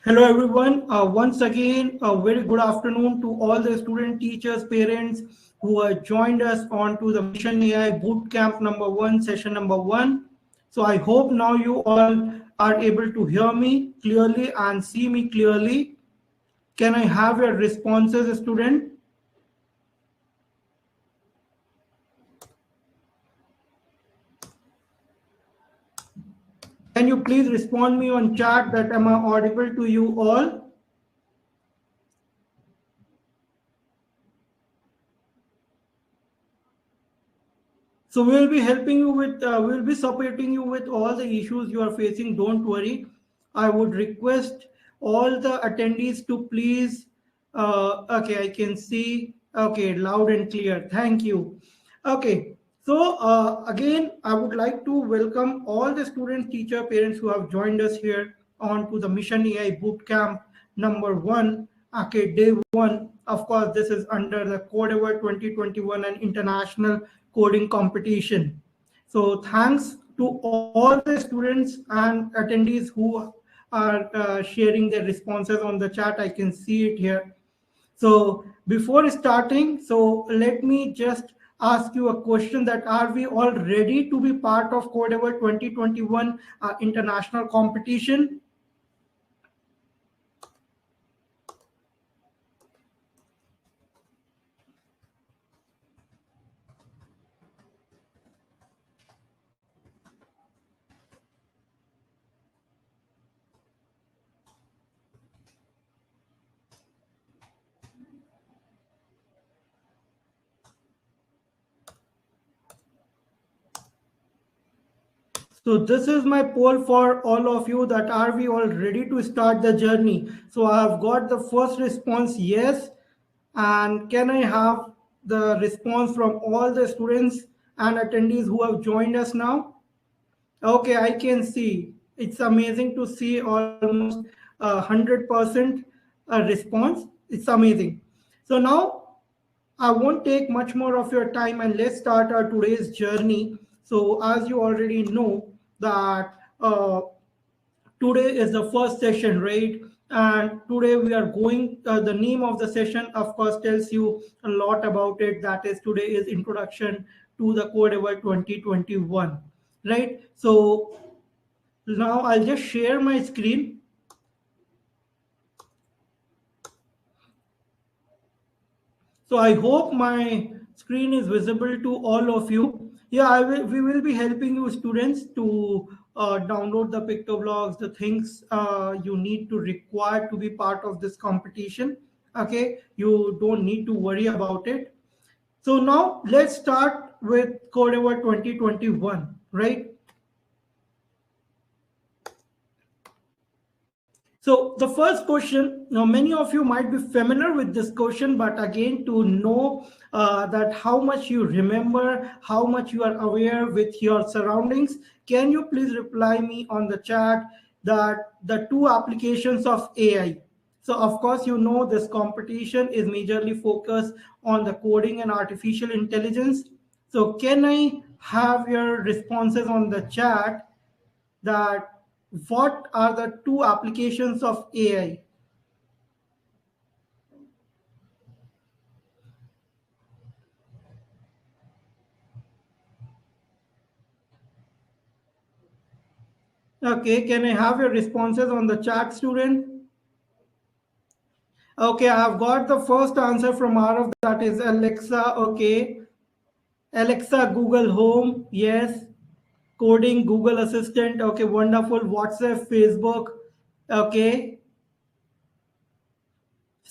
Hello everyone. Once again, a very good afternoon to all the student, teachers, parents who have joined us on to the Mission AI Bootcamp number one, session number one. So I hope now you all are able to hear me clearly and see me clearly. Can I have your responses, student? Can you please respond me on chat that am I audible to you all? So we'll be helping you with, we'll be supporting you with all the issues you are facing. Don't worry. I would request all the attendees to please, okay, I can see, okay, loud and clear. Thank you. Okay, so again, I would like to welcome all the students, teacher, parents who have joined us here on to the Mission AI Bootcamp number one. Okay, day one. Of course, this is under the Code Award 2021 and international coding competition. So thanks to all the students and attendees who are sharing their responses on the chat. I can see it here. So before starting, so let me just ask you a question that are we all ready to be part of Codever 2021 international competition? So this is my poll for all of you that are we all ready to start the journey? So I have got the first response yes. And can I have the response from all the students and attendees who have joined us now? Okay, I can see. It's amazing to see almost 100% response. It's amazing. So now I won't take much more of your time and let's start our today's journey. So as you already know that today is the first session, right? And today we are going, the name of the session, of course, tells you a lot about it. That is, today is introduction to the Codever 2021, right? So now I'll just share my screen. So I hope my screen is visible to all of you. Yeah, we will be helping you students to download the pictoblogs, the things you need to require to be part of this competition. Okay, you don't need to worry about it. So now let's start with Codever 2021, right? So the first question, now many of you might be familiar with this question, but again, to know that how much you remember, how much you are aware with your surroundings, can you please reply me on the chat that the two applications of AI? So of course, you know this competition is majorly focused on the coding and artificial intelligence. So can I have your responses on the chat that what are the two applications of AI? Okay, can I have your responses on the chat, student? Okay, I have got the first answer from Arav, that is Alexa. Okay, Alexa, Google Home, yes. Coding, Google Assistant, okay, wonderful. WhatsApp, Facebook, okay.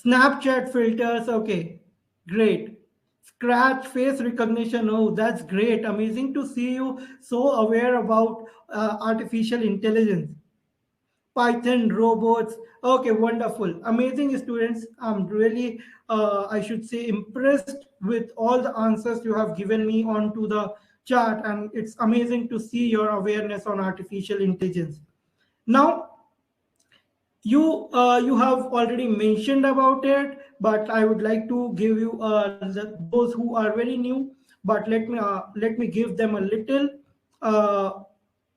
Snapchat filters, okay, great. Scratch face recognition, oh, that's great. Amazing to see you so aware about artificial intelligence. Python, robots, okay, wonderful. Amazing students. I'm really, I should say, impressed with all the answers you have given me onto the chat, and it's amazing to see your awareness on artificial intelligence. Now, you have already mentioned about it, but I would like to give you those who are very new, but let me give them a little uh,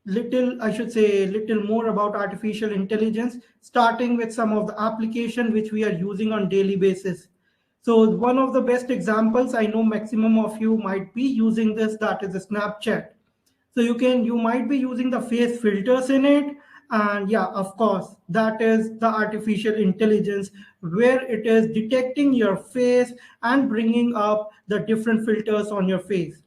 little, I should say, little more about artificial intelligence, starting with some of the application which we are using on daily basis. So one of the best examples, I know maximum of you might be using this, that is Snapchat. So you might be using the face filters in it, and yeah, of course, that is the artificial intelligence where it is detecting your face and bringing up the different filters on your face.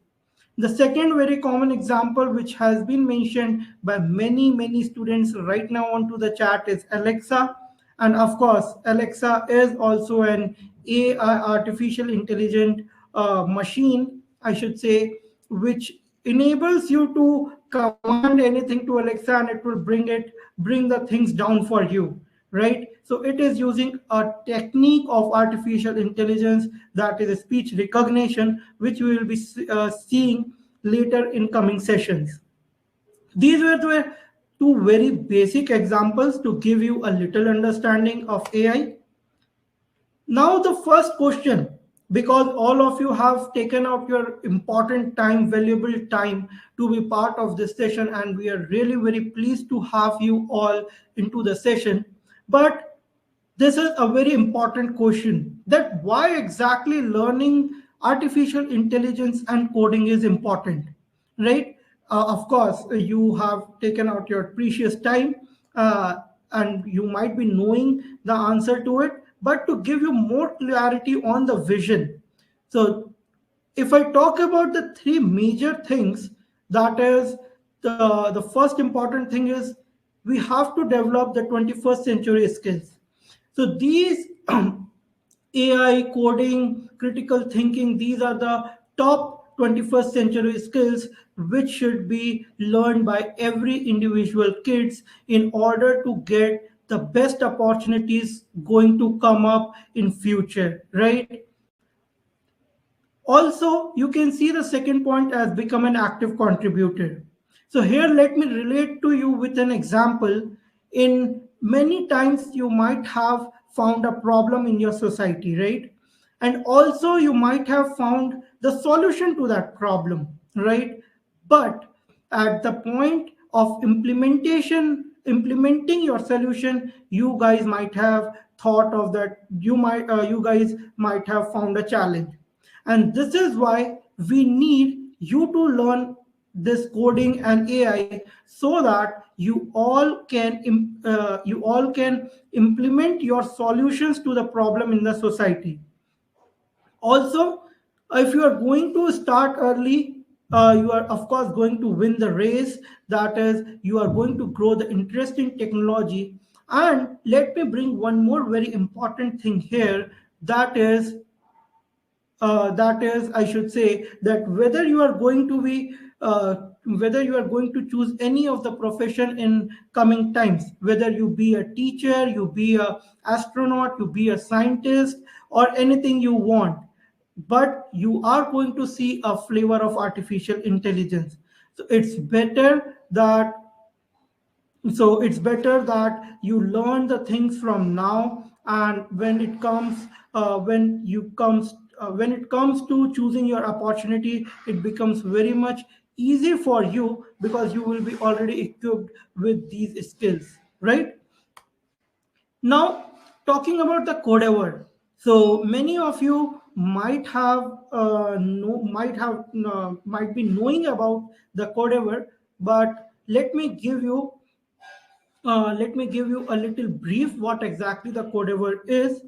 The second very common example, which has been mentioned by many students right now onto the chat, is Alexa. And of course, Alexa is also an AI, artificial intelligent machine, I should say, which enables you to command anything to Alexa and it will bring the things down for you, right? So it is using a technique of artificial intelligence, that is speech recognition, which we will be seeing later in coming sessions. These were the two very basic examples to give you a little understanding of AI. Now, the first question, because all of you have taken out your important time, valuable time to be part of this session, and we are really very pleased to have you all into the session. But this is a very important question, that why exactly learning artificial intelligence and coding is important, right? Of course, you have taken out your precious time, uh, and you might be knowing the answer to it, but to give you more clarity on the vision. So if I talk about the three major things, that is, the first important thing is we have to develop the 21st century skills. So these AI, coding, critical thinking, these are the top 21st century skills which should be learned by every individual kids in order to get the best opportunities going to come up in future, right? Also, you can see the second point as become an active contributor. So here, let me relate to you with an example. In many times, you might have found a problem in your society, right? And also, you might have found the solution to that problem, right? But at the point of implementing your solution, you guys might have thought of that. You guys might have found a challenge, and this is why we need you to learn this coding and AI, so that you all can implement your solutions to the problem in the society. Also, if you are going to start early, you are of course going to win the race, that is, you are going to grow the interest in technology. And let me bring one more very important thing here, that is, I should say, that whether you are going to choose any of the profession in coming times, whether you be a teacher, you be a astronaut, you be a scientist, or anything you want, but you are going to see a flavor of artificial intelligence. So it's better that you learn the things from now, and when it comes to choosing your opportunity, it becomes very much easy for you, because you will be already equipped with these skills, right? Now, talking about the Codever, so many of you might be knowing about the Codever, but let me give you a little brief what exactly the Codever is.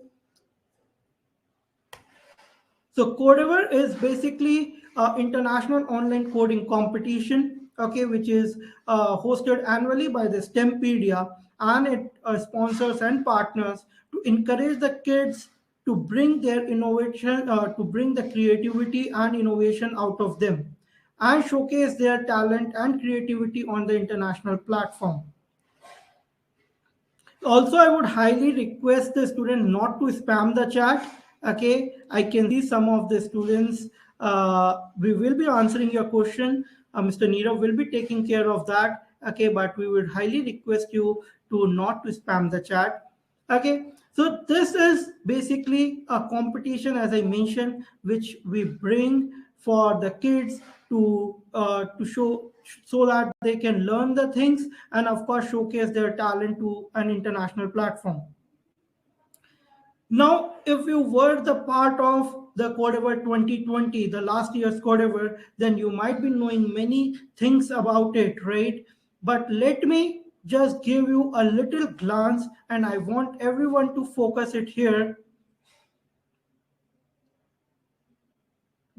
So Codever is basically an international online coding competition, okay, which is hosted annually by the STEMpedia, and it sponsors and partners to encourage the kids to bring their innovation, to bring the creativity and innovation out of them, and showcase their talent and creativity on the international platform. Also, I would highly request the student not to spam the chat. Okay, I can see some of the students. We will be answering your question. Mr. Neerav will be taking care of that. Okay, but we would highly request you to not to spam the chat. Okay, so this is basically a competition, as I mentioned, which we bring for the kids to so that they can learn the things and of course showcase their talent to an international platform. Now, if you were the part of the Codever 2020, the last year's Codever, then you might be knowing many things about it, right? But let me just give you a little glance, and I want everyone to focus it here.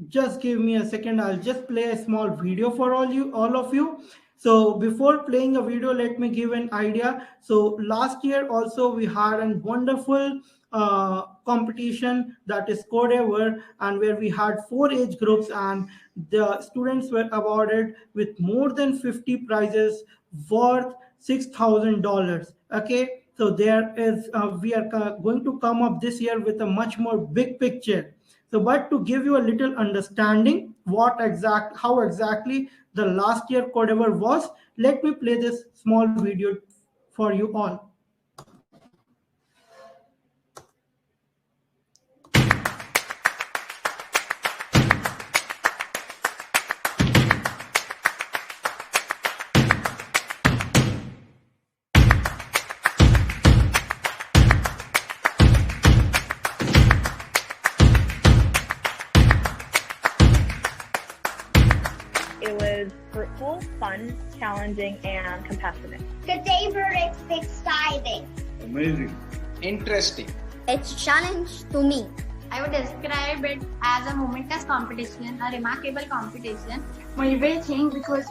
Just give me a second. I'll just play a small video for all of you. So before playing a video, let me give an idea. So last year also we had a wonderful competition, that is Codever, and where we had 4 age groups, and the students were awarded with more than 50 prizes worth $6,000. Okay, so there is we are going to come up this year with a much more big picture. So, but to give you a little understanding how exactly the last year Codever was, let me play this small video for you all. It was fruitful, fun, challenging, and compassionate. Codever is exciting. Amazing. Interesting. It's a challenge to me. I would describe it as a momentous competition, a remarkable competition. Motivating because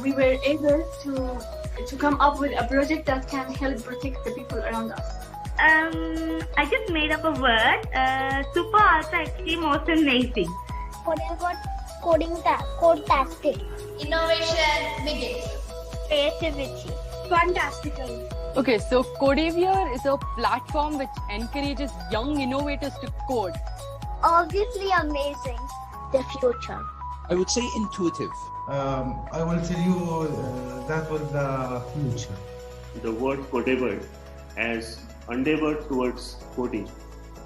we were able to come up with a project that can help protect the people around us. I just made up a word. Super, ultra, extreme, most amazing. Code-tastic. Innovation begins. Creativity. Fantastical. Okay, so Codevier is a platform which encourages young innovators to code. Obviously amazing. The future. I would say intuitive. I will tell you that was the future. The word Codever as endeavor towards coding.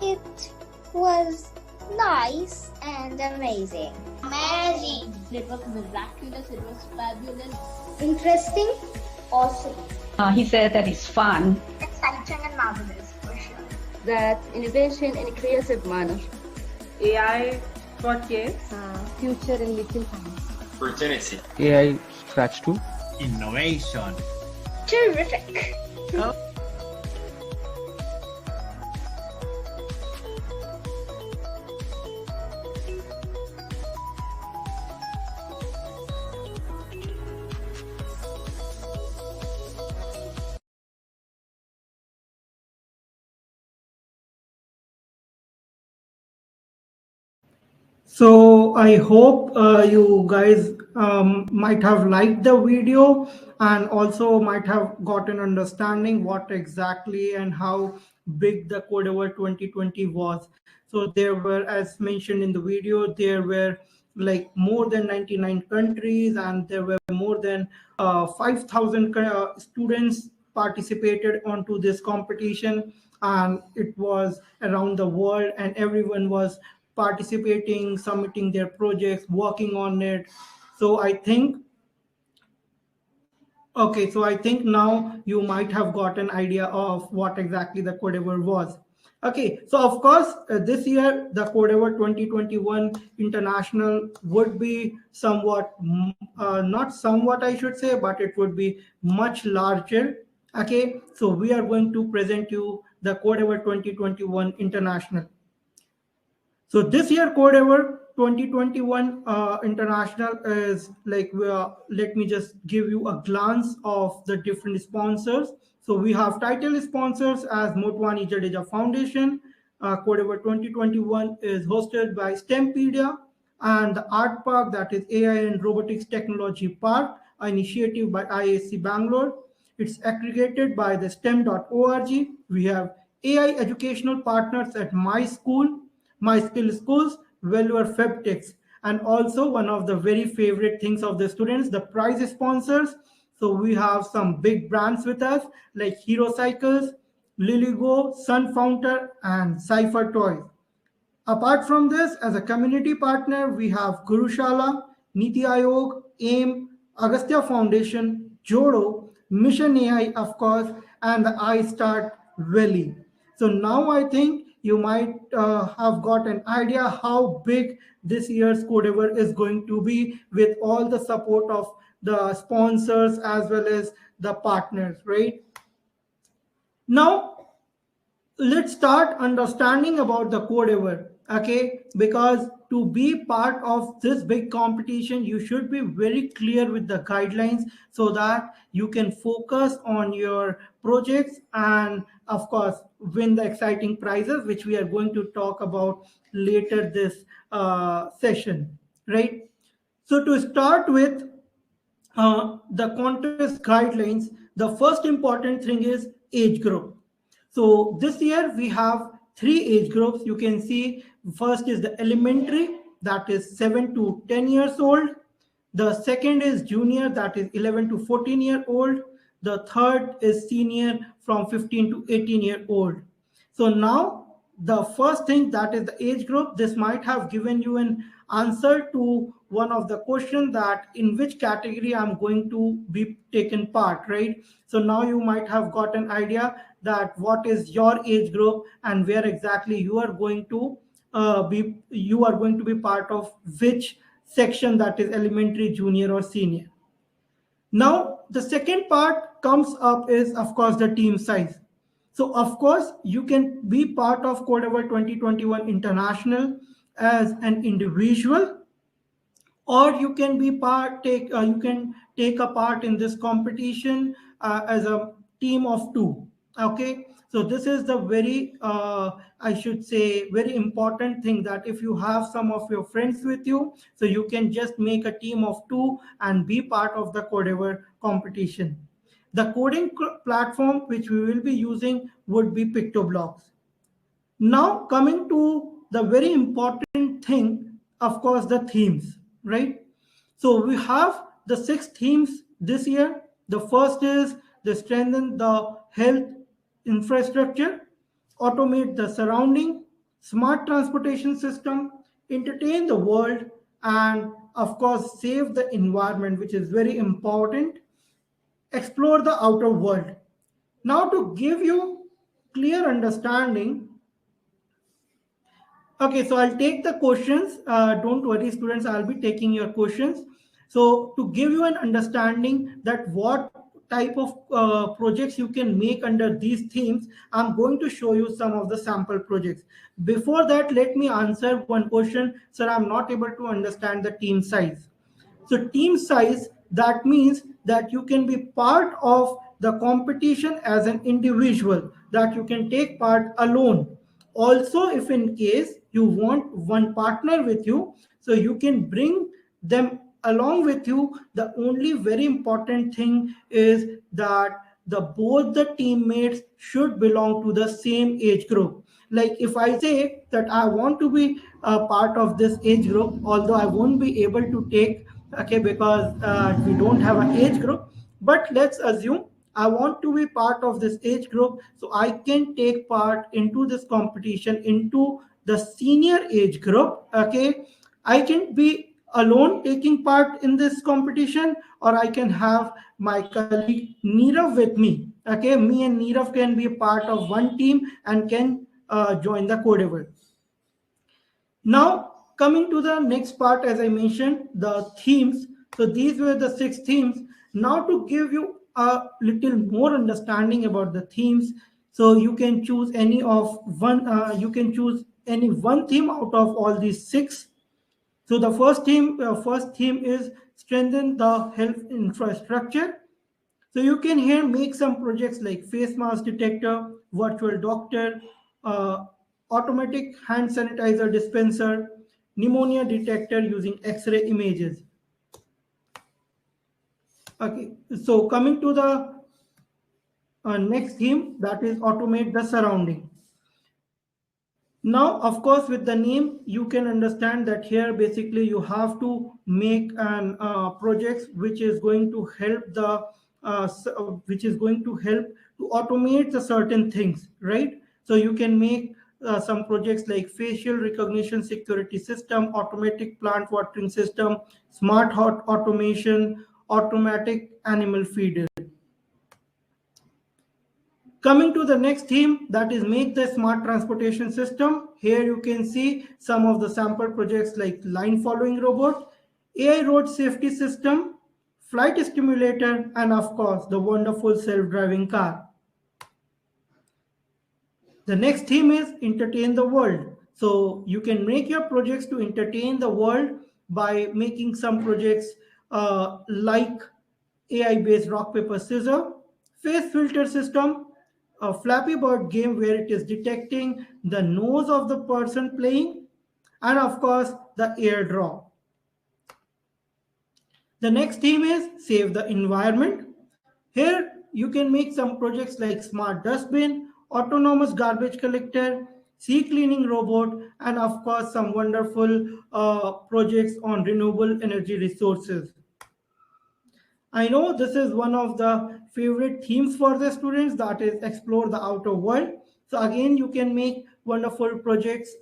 It was nice and amazing. Amazing. It was miraculous. It was fabulous. Interesting. Awesome. He said that it's fun. Exciting and marvelous for sure. That innovation in a creative manner. AI for kids. Future in little hands. Opportunity. AI Scratch 2. Innovation. Terrific. So I hope you guys might have liked the video and also might have got an understanding what exactly and how big the Codever 2020 was. So there were, as mentioned in the video, there were like more than 99 countries, and there were more than 5,000 students participated onto this competition, and it was around the world, and everyone was participating, submitting their projects, working on it. So I think now you might have got an idea of what exactly the Codever was. Okay, so of course, this year the Codever 2021 International would be somewhat, not somewhat I should say, but it would be much larger. Okay, so we are going to present you the Codever 2021 International. So this year Codever 2021 International is like, let me just give you a glance of the different sponsors. So we have title sponsors as Motwani Jadeja Foundation. Codever 2021 is hosted by STEMpedia, and the Art Park, that is AI and Robotics Technology Park, an initiative by IAC Bangalore. It's aggregated by the STEM.org. We have AI educational partners at My School, My Skill Schools, Velour FabTechs, and also one of the very favorite things of the students, the prize sponsors. So we have some big brands with us like Hero Cycles, Liligo, Sun Fountain, and Cypher Toys. Apart from this, as a community partner, we have Gurushala, Niti Aayog, AIM, Agastya Foundation, Jodo, Mission AI, of course, and the iStart Valley. So now I think you might have got an idea how big this year's Codever is going to be, with all the support of the sponsors as well as the partners, right? Now let's start understanding about the Codever, okay? Because to be part of this big competition, you should be very clear with the guidelines so that you can focus on your projects and, of course, win the exciting prizes, which we are going to talk about later this session, right? So to start with, the contest guidelines, the first important thing is age group. So this year we have three age groups. You can see first is the elementary, that is 7 to 10 years old. The second is junior, that is 11 to 14-year-old. The third is senior, from 15 to 18-year-old. So now the first thing, that is the age group. This might have given you an answer to one of the questions, that in which category I'm going to be taken part, right? So now you might have got an idea that what is your age group and where exactly you are going to be part of which section, that is elementary, junior, or senior. Now the second part comes up is, of course, the team size. So of course you can be part of Codever 2021 International as an individual, or you can be you can take a part in this competition as a team of two. Okay, so this is the very I should say very important thing, that if you have some of your friends with you, so you can just make a team of two and be part of the Codever competition. The coding platform which we will be using would be PictoBlocks. Now coming to the very important thing, of course, the themes, right? So we have the 6 themes this year. The first is the strengthen the health infrastructure, automate the surrounding, smart transportation system, entertain the world, and of course save the environment, which is very important, explore the outer world. Now to give you clear understanding, okay, so I'll take the questions. Don't worry, students, I'll be taking your questions. So to give you an understanding that what type of projects you can make under these themes, I'm going to show you some of the sample projects. Before that, let me answer one question. Sir, I'm not able to understand the team size. So team size, that means that you can be part of the competition as an individual, that you can take part alone. Also, if in case you want one partner with you, so you can bring them along with you. The only very important thing is that both the teammates should belong to the same age group. Like if I say that I want to be a part of this age group, although I won't be able to take, okay, because we don't have an age group, but let's assume I want to be part of this age group, so I can take part into this competition into the senior age group. Okay, I can be alone taking part in this competition, or I can have my colleague Nirav with me. Okay, me and Nirav can be a part of one team and can join the Codever. Now coming to the next part, as I mentioned, the themes. So these were the 6 themes. Now to give you a little more understanding about the themes, so you can choose any of one. You can choose any one theme out of all these 6. So the first theme is strengthen the health infrastructure. So you can here make some projects like face mask detector, virtual doctor, automatic hand sanitizer dispenser, pneumonia detector using X-ray images. Okay, so coming to the next theme, that is automate the surrounding. Now, of course, with the name, you can understand that here basically you have to make an projects which is going to help the to automate the certain things, right? So you can make some projects like facial recognition security system, automatic plant watering system, smart hot automation, automatic animal feeder. Coming to the next theme, that is make the smart transportation system. Here you can see some of the sample projects like line following robot, AI road safety system, flight stimulator, and of course the wonderful self-driving car. The next theme is entertain the world. So you can make your projects to entertain the world by making some projects like AI-based rock, paper, scissors, face filter system, a Flappy Bird game where it is detecting the nose of the person playing, and of course the airdrop. The next theme is save the environment. Here you can make some projects like smart dustbin, autonomous garbage collector, sea cleaning robot, and of course some wonderful projects on renewable energy resources. I know this is one of the favorite themes for the students, that is explore the outer world. So again, you can make wonderful projects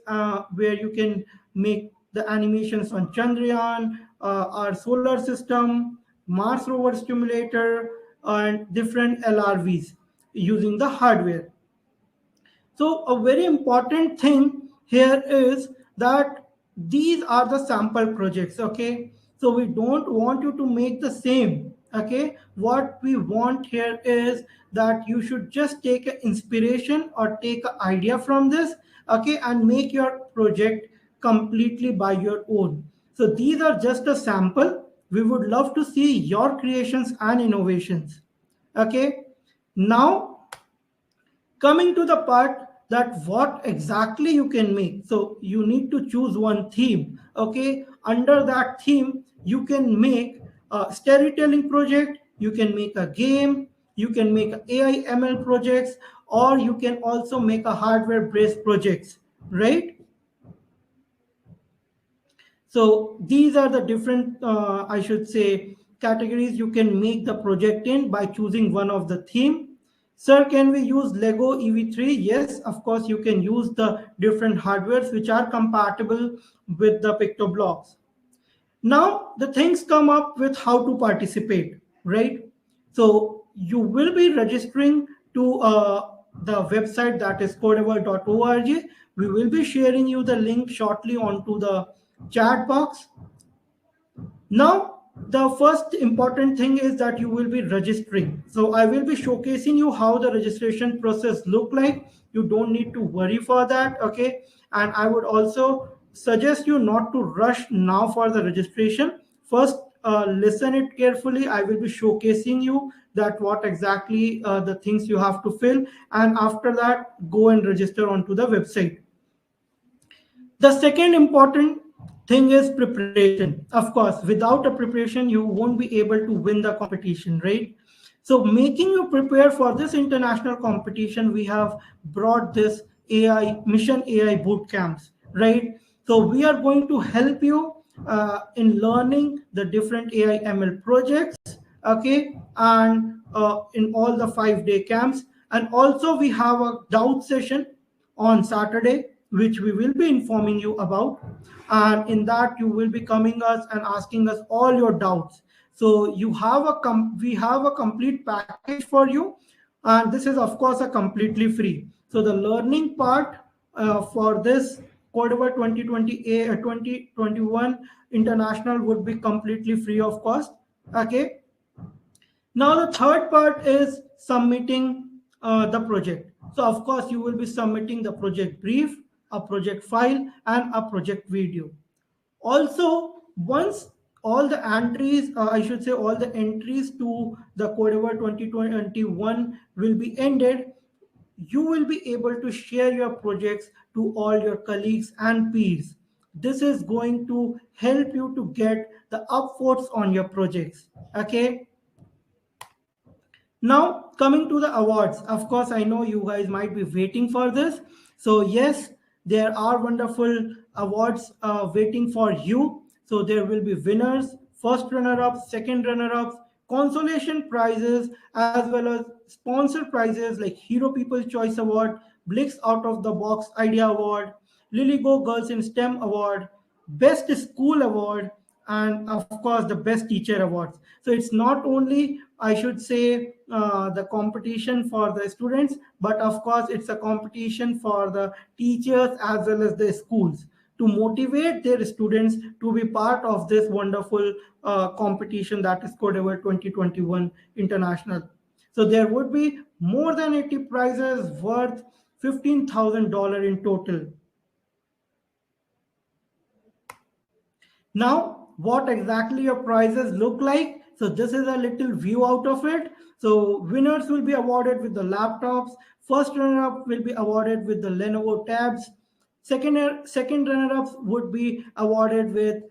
where you can make the animations on Chandrayaan, our solar system, Mars rover stimulator, and different LRVs using the hardware. So a very important thing here is that these are the sample projects, okay? So we don't want you to make the same, okay? What we want here is that you should just take an inspiration or take an idea from this, okay, and make your project completely by your own. So these are just a sample. We would love to see your creations and innovations, okay? Now, coming to the part that what exactly you can make. So you need to choose one theme, okay? Under that theme, you can make a storytelling project, you can make a game, you can make AI ML projects, or you can also make a hardware based projects, right? So these are the different, I should say, categories you can make the project in by choosing one of the theme. Sir, can we use Lego EV3? Yes, of course, you can use the different hardwares which are compatible with the PictoBlocks. Now, the things come up with how to participate, right? So you will be registering to the website that is codever.org. We will be sharing you the link shortly onto the chat box. Now, the first important thing is that you will be registering. So I will be showcasing you how the registration process look like. You don't need to worry for that, okay? And I would also suggest you not to rush now for the registration. First, listen it carefully. I will be showcasing you that what exactly the things you have to fill, and after that, go and register onto the website. The second important thing is preparation. Of course, without a preparation, you won't be able to win the competition, right? So making you prepare for this international competition, we have brought this AI Mission AI boot camps, right? So we are going to help you in learning the different AI ML projects, okay, and in all the 5-day camps. And also we have a doubt session on Saturday, which we will be informing you about, and in that you will be coming us and asking us all your doubts. So you have we have a complete package for you, and this is of course a completely free. So the learning part for this Codever 2021 International would be completely free of cost, okay? Now the third part is submitting the project. So of course you will be submitting the project brief, a project file, and a project video. Also, once all the entries, I should say all the entries to the Codever 2021 will be ended, you will be able to share your projects to all your colleagues and peers. This is going to help you to get the upvotes on your projects, okay? Now, coming to the awards. Of course, I know you guys might be waiting for this. So yes, there are wonderful awards waiting for you. So there will be winners, first runner-ups, second runner-ups, consolation prizes, as well as sponsored prizes like Hero People's Choice Award, Blix Out of the Box Idea Award, Lily Go Girls in STEM Award, Best School Award, and of course the best teacher awards. So it's not only, I should say, the competition for the students, but of course it's a competition for the teachers as well as the schools to motivate their students to be part of this wonderful competition, that is Codever 2021 International. So there would be more than 80 prizes worth $15,000 in total. Now, what exactly your prizes look like? So this is a little view out of it. So winners will be awarded with the laptops. First runner-up will be awarded with the Lenovo tabs. Second runner-ups would be awarded with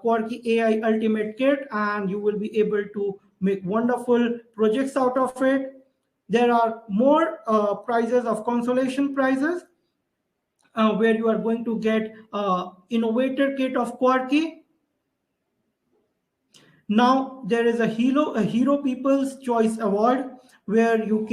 Quarky AI Ultimate Kit, and you will be able to make wonderful projects out of it. There are more prizes of consolation prizes where you are going to get innovator kit of Quarky. Now there is a hero People's Choice Award where you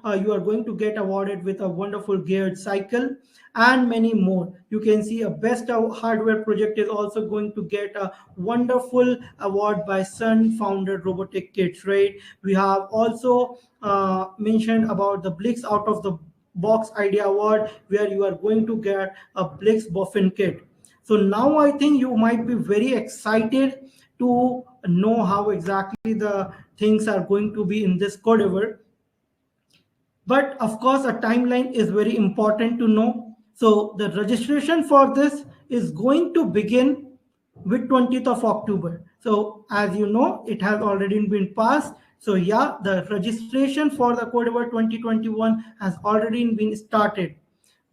are going to get awarded with a wonderful geared cycle and many more. You can see a best hardware project is also going to get a wonderful award by Sun Founded Robotic Kits, right? We have also mentioned about the Blix Out of the Box Idea Award where you are going to get a Blix Boffin kit. So now I think you might be very excited to know how exactly the things are going to be in this Codever. But of course, a timeline is very important to know. So the registration for this is going to begin with 20th of October. So as you know, it has already been passed. So yeah, the registration for the Codever 2021 has already been started.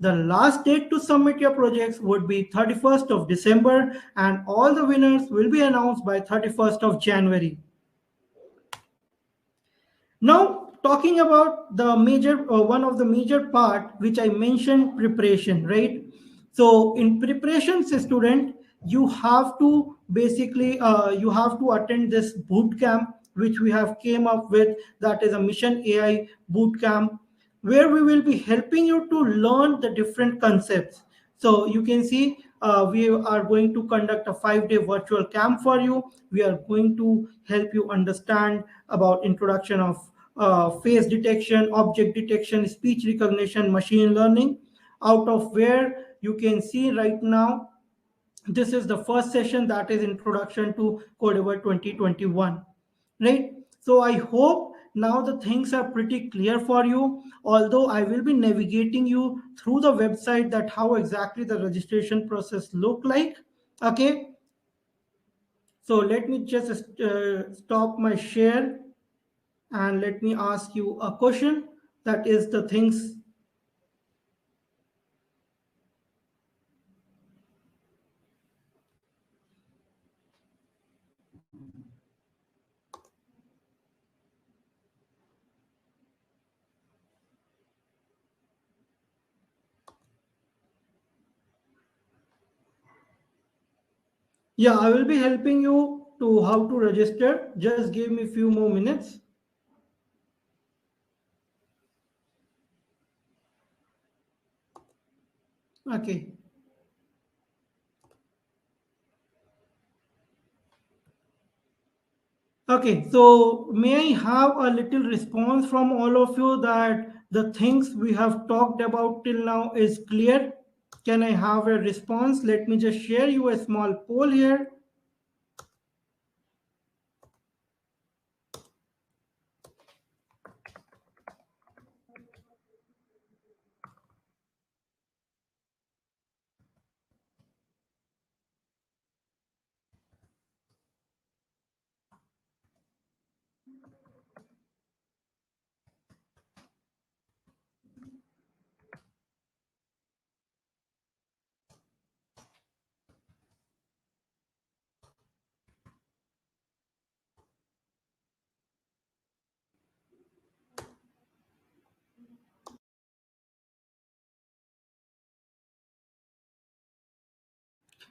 The last date to submit your projects would be 31st of December, and all the winners will be announced by 31st of January. Now, talking about the one of the major part, which I mentioned, preparation, right? So in preparation, student, you have to basically, you have to attend this boot camp, which we have came up with, that is a Mission AI boot camp, where we will be helping you to learn the different concepts. So you can see we are going to conduct a 5-day virtual camp for you. We are going to help you understand about introduction of face detection, object detection, speech recognition, machine learning, out of where you can see right now, this is the first session, that is introduction to Codever 2021, right? So I hope now the things are pretty clear for you, although I will be navigating you through the website that how exactly the registration process look like. Okay, so let me just stop my share and let me ask you a question, that is the things. Yeah, I will be helping you to how to register. Just give me a few more minutes. Okay. Okay, so may I have a little response from all of you that the things we have talked about till now is clear? Can I have a response? Let me just share you a small poll here.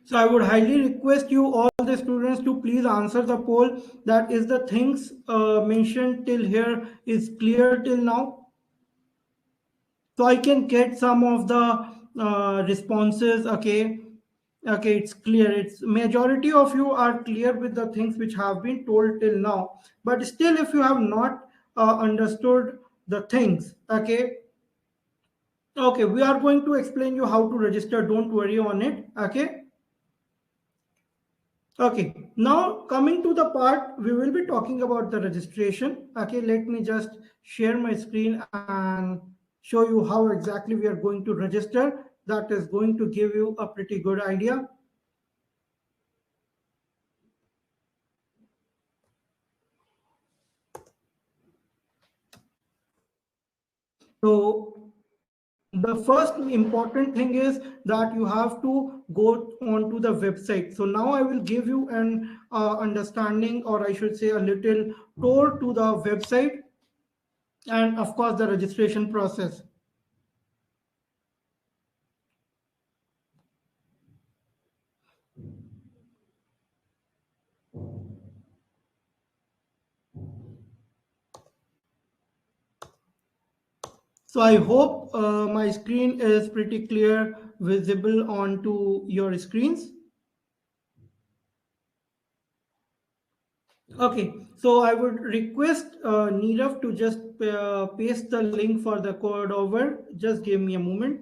So I would highly request you, all the students, to please answer the poll. That is the things mentioned till here is clear till now. So I can get some of the responses. Okay. Okay, it's clear. It's majority of you are clear with the things which have been told till now. But still, if you have not understood the things, okay, we are going to explain you how to register. Don't worry on it. Okay, now coming to the part, we will be talking about the registration. Okay, let me just share my screen and show you how exactly we are going to register. That is going to give you a pretty good idea. So the first important thing is that you have to go onto the website. So now I will give you an understanding, or I should say a little tour to the website, and of course the registration process. So I hope my screen is pretty clear, visible onto your screens. Okay, so I would request Nirav to just paste the link for the code over. Just give me a moment.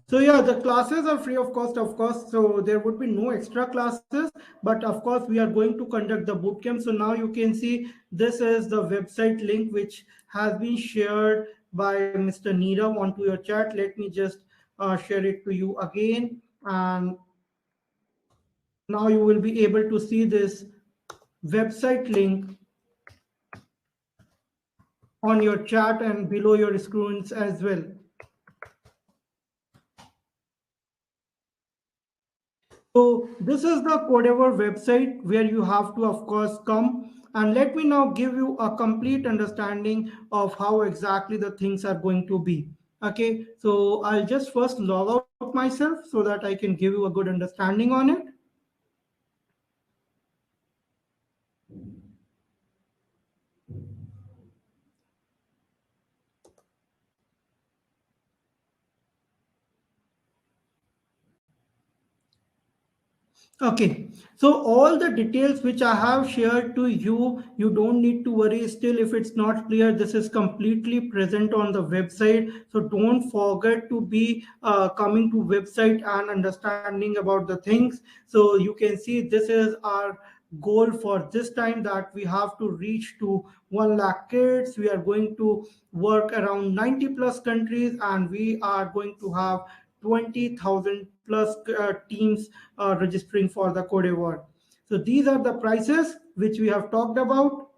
So yeah, the classes are free of cost, of course. So there would be no extra classes, but of course we are going to conduct the bootcamp. So now you can see this is the website link which has been shared by Mr. Nirav onto your chat. Let me just share it to you again, and now you will be able to see this website link on your chat and below your screens as well. So this is the Codever website where you have to, of course, come. And let me now give you a complete understanding of how exactly the things are going to be. Okay, so I'll just first log out myself so that I can give you a good understanding on it. Okay, so all the details which I have shared to you, you don't need to worry. Still, if it's not clear, this is completely present on the website. So don't forget to be coming to website and understanding about the things. So you can see this is our goal for this time, that we have to reach to 1 lakh kids. We are going to work around 90 plus countries, and we are going to have 20,000 plus teams registering for the Codever. So these are the prices which we have talked about.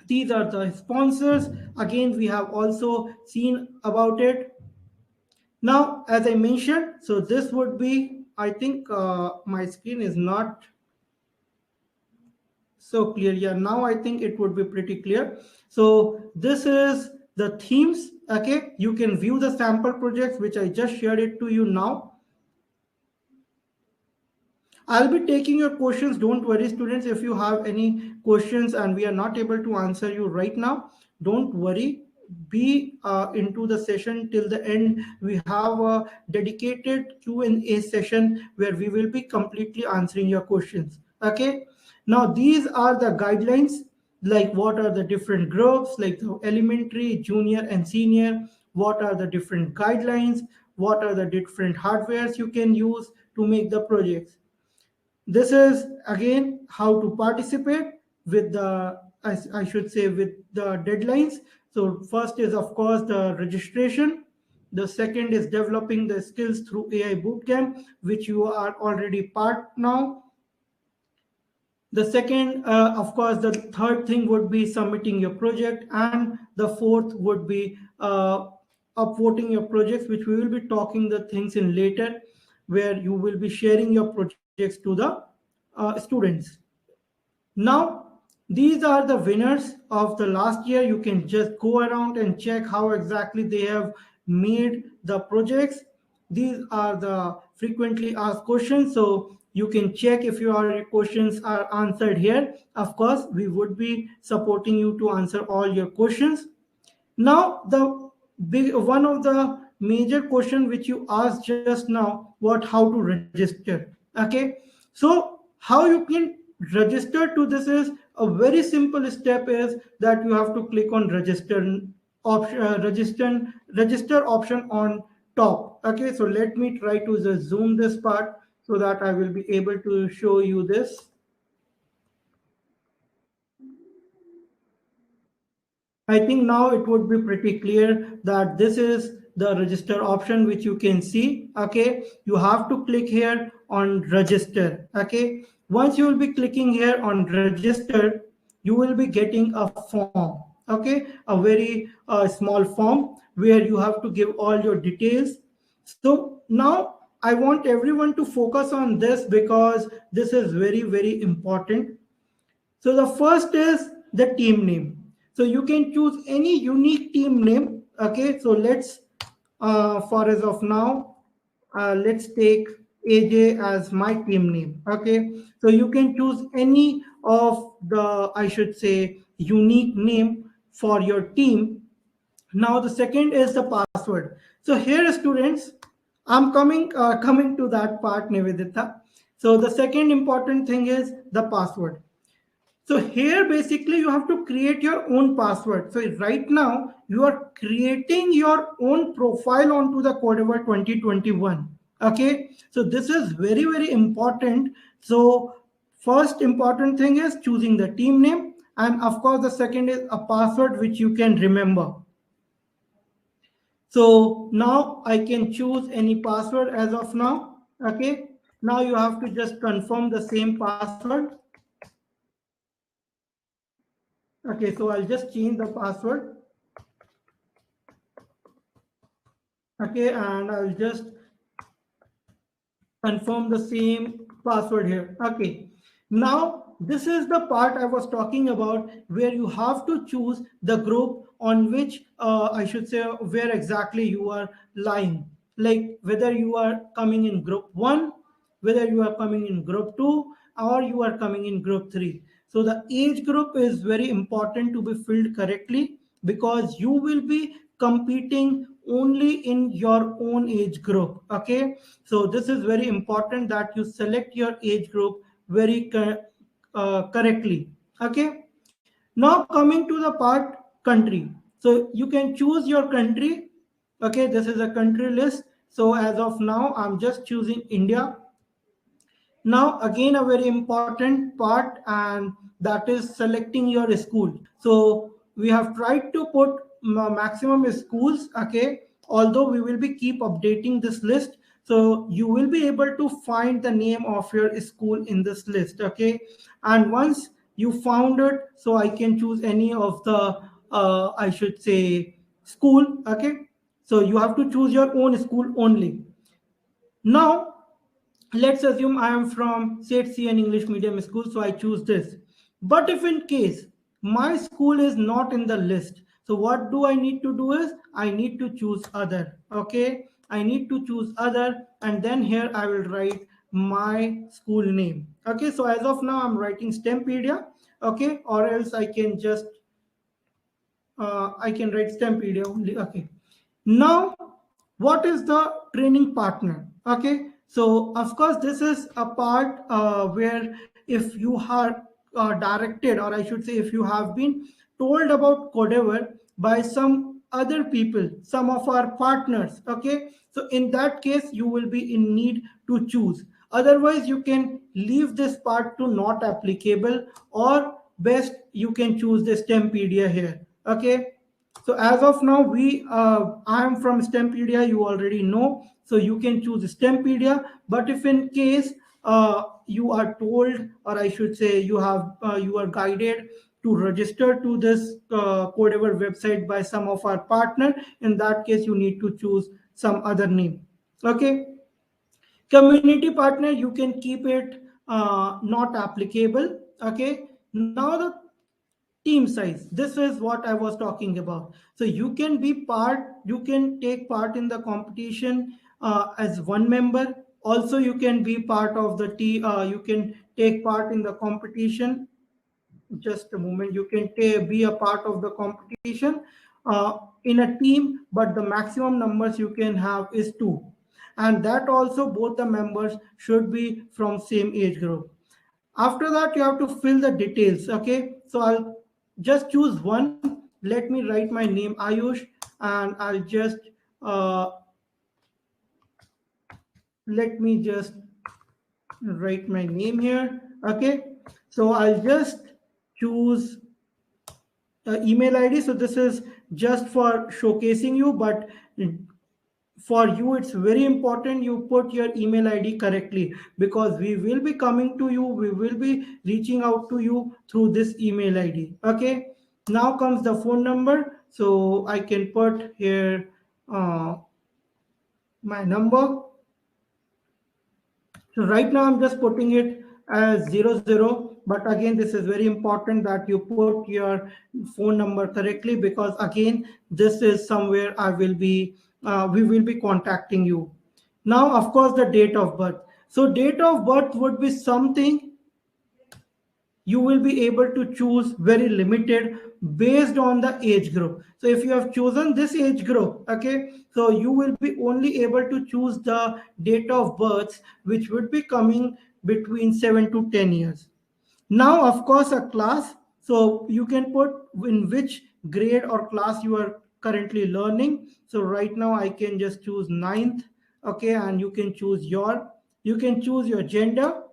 These are the sponsors. Again, we have also seen about it. Now, as I mentioned, so this would be, I think my screen is not so clear. Yeah, now I think it would be pretty clear. So this is the themes. Okay, you can view the sample projects which I just shared it to you now. I'll be taking your questions. Don't worry, students, if you have any questions and we are not able to answer you right now, don't worry. Be into the session till the end. We have a dedicated Q&A session where we will be completely answering your questions. Okay. Now, these are the guidelines, like what are the different groups, like the elementary, junior, and senior. What are the different guidelines? What are the different hardwares you can use to make the projects? This is again how to participate with the, I should say, with the deadlines. So first is of course the registration. The second is developing the skills through AI Bootcamp, which you are already part now. The second, of course, the third thing would be submitting your project, and the fourth would be upvoting your projects, which we will be talking the things in later, where you will be sharing your projects to the students. Now, these are the winners of the last year. You can just go around and check how exactly they have made the projects. These are the frequently asked questions. So you can check if your questions are answered here. Of course, we would be supporting you to answer all your questions. Now the big one of the major question which you asked just now, what how to register. Okay, so how you can register to this is a very simple step is that you have to click on register option, register option on top. Okay, so let me try to just zoom this part so that I will be able to show you this. I think now it would be pretty clear that this is the register option which you can see. Okay, you have to click here on register. Okay, once you will be clicking here on register, you will be getting a form. Okay, a very small form where you have to give all your details. So now I want everyone to focus on this because this is very, very important. So the first is the team name. So you can choose any unique team name. Okay, so let's for as of now, let's take AJ as my team name. Okay, so you can choose any of the, I should say, unique name for your team. Now the second is the password. So here, students, I'm coming to that part, Nivedita. So the second important thing is the password. So here basically you have to create your own password. So right now you are creating your own profile onto the Codever 2021. Okay, so this is very, very important. So first important thing is choosing the team name, and of course the second is a password which you can remember. So now I can choose any password as of now. Okay, now you have to just confirm the same password. Okay, so I'll just change the password. Okay, and I'll just confirm the same password here. Okay, now this is the part I was talking about where you have to choose the group on which I should say where exactly you are lying, like whether you are coming in group 1, whether you are coming in group 2, or you are coming in group 3. So the age group is very important to be filled correctly because you will be competing only in your own age group. Okay, so this is very important that you select your age group very correctly. Okay, now coming to the part country. So you can choose your country. Okay, this is a country list. So as of now, I'm just choosing India. Now again a very important part, and that is selecting your school. So we have tried to put maximum schools. Okay, although we will be keep updating this list, so you will be able to find the name of your school in this list. Okay, and once you found it, so I can choose any of the I should say school. Okay, so you have to choose your own school only. Now let's assume I am from CHC and English medium school, so I choose this. But if in case my school is not in the list, so what do I need to do is I need to choose other. Okay, I need to choose other, and then here I will write my school name. Okay, so as of now I'm writing Stempedia. Okay, or else I can just I can write Stempedia only. Okay, now what is the training partner? Okay, so of course this is a part where if you are directed, or I should say if you have been told about Codever by some other people, some of our partners. Okay, so in that case you will be in need to choose. Otherwise you can leave this part to not applicable, or best you can choose the Stempedia here. Okay, so as of now I am from Stempedia, you already know, so you can choose Stempedia. But if in case you are told, or I should say you are guided to register to this Codever website by some of our partner, in that case you need to choose some other name. Okay, community partner, you can keep it not applicable. Okay, now the team size, this is what I was talking about. So you can be part, you can take part in the competition as one member. Also you can be part of the team, you can take part in the competition. Just a moment, you can be a part of the competition in a team, but the maximum numbers you can have is 2, and that also both the members should be from same age group. After that, you have to fill the details. Okay, so I'll just choose one. Let me write my name Ayush, and I'll just let me just write my name here. Okay, so I'll just choose email ID. So this is just for showcasing you, but for you it's very important you put your email ID correctly, because we will be coming to you, we will be reaching out to you through this email ID. Okay, now comes the phone number, so I can put here my number. So right now I'm just putting it as 00, but again this is very important that you put your phone number correctly, because again this is somewhere I will be we will be contacting you. Now of course the date of birth. So date of birth would be something you will be able to choose very limited based on the age group. So if you have chosen this age group, okay, so you will be only able to choose the date of birth which would be coming between 7 to 10 years. Now of course a class, so you can put in which grade or class you are currently learning. So right now I can just choose 9th. Okay, and you can choose your gender,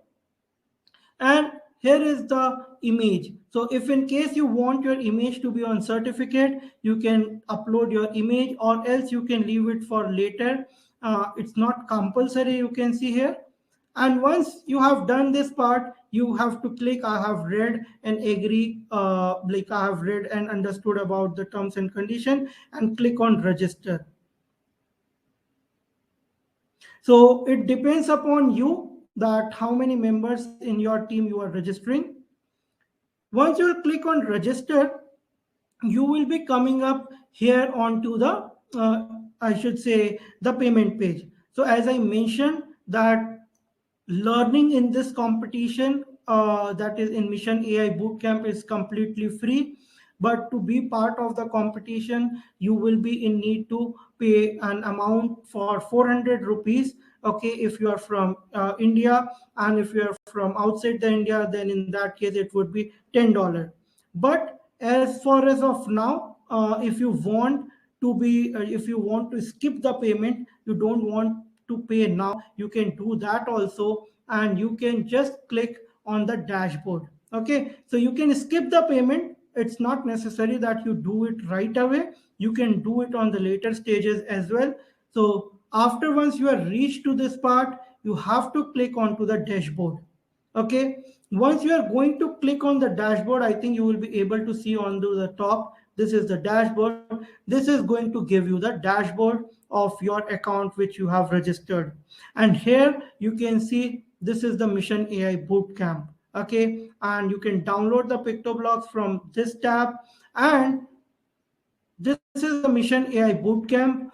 and here is the image. So if in case you want your image to be on certificate, you can upload your image, or else you can leave it for later. It's not compulsory, you can see here. And once you have done this part, you have to click I have read and agree, like I have read and understood about the terms and condition, and click on register. So it depends upon you that how many members in your team you are registering. Once you click on register, you will be coming up here onto the I should say the payment page. So as I mentioned that learning in this competition, that is in Mission AI Bootcamp, is completely free, but to be part of the competition you will be in need to pay an amount for 400 rupees. Okay, if you are from India, and if you are from outside the India, then in that case it would be $10. But as far as of now, if you want to be if you want to skip the payment, you don't want to pay now, you can do that also, and you can just click on the dashboard. Okay, so you can skip the payment. It's not necessary that you do it right away, you can do it on the later stages as well. So after once you are reached to this part, you have to click onto the dashboard. Okay, once you are going to click on the dashboard, I think you will be able to see onto the top, this is the dashboard. This is going to give you the dashboard of your account which you have registered, and here you can see this is the Mission AI Bootcamp. Okay, and you can download the PictoBlocks from this tab, and this is the Mission AI Bootcamp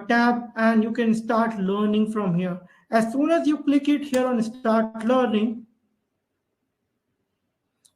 tab, and you can start learning from here. As soon as you click it here on start learning,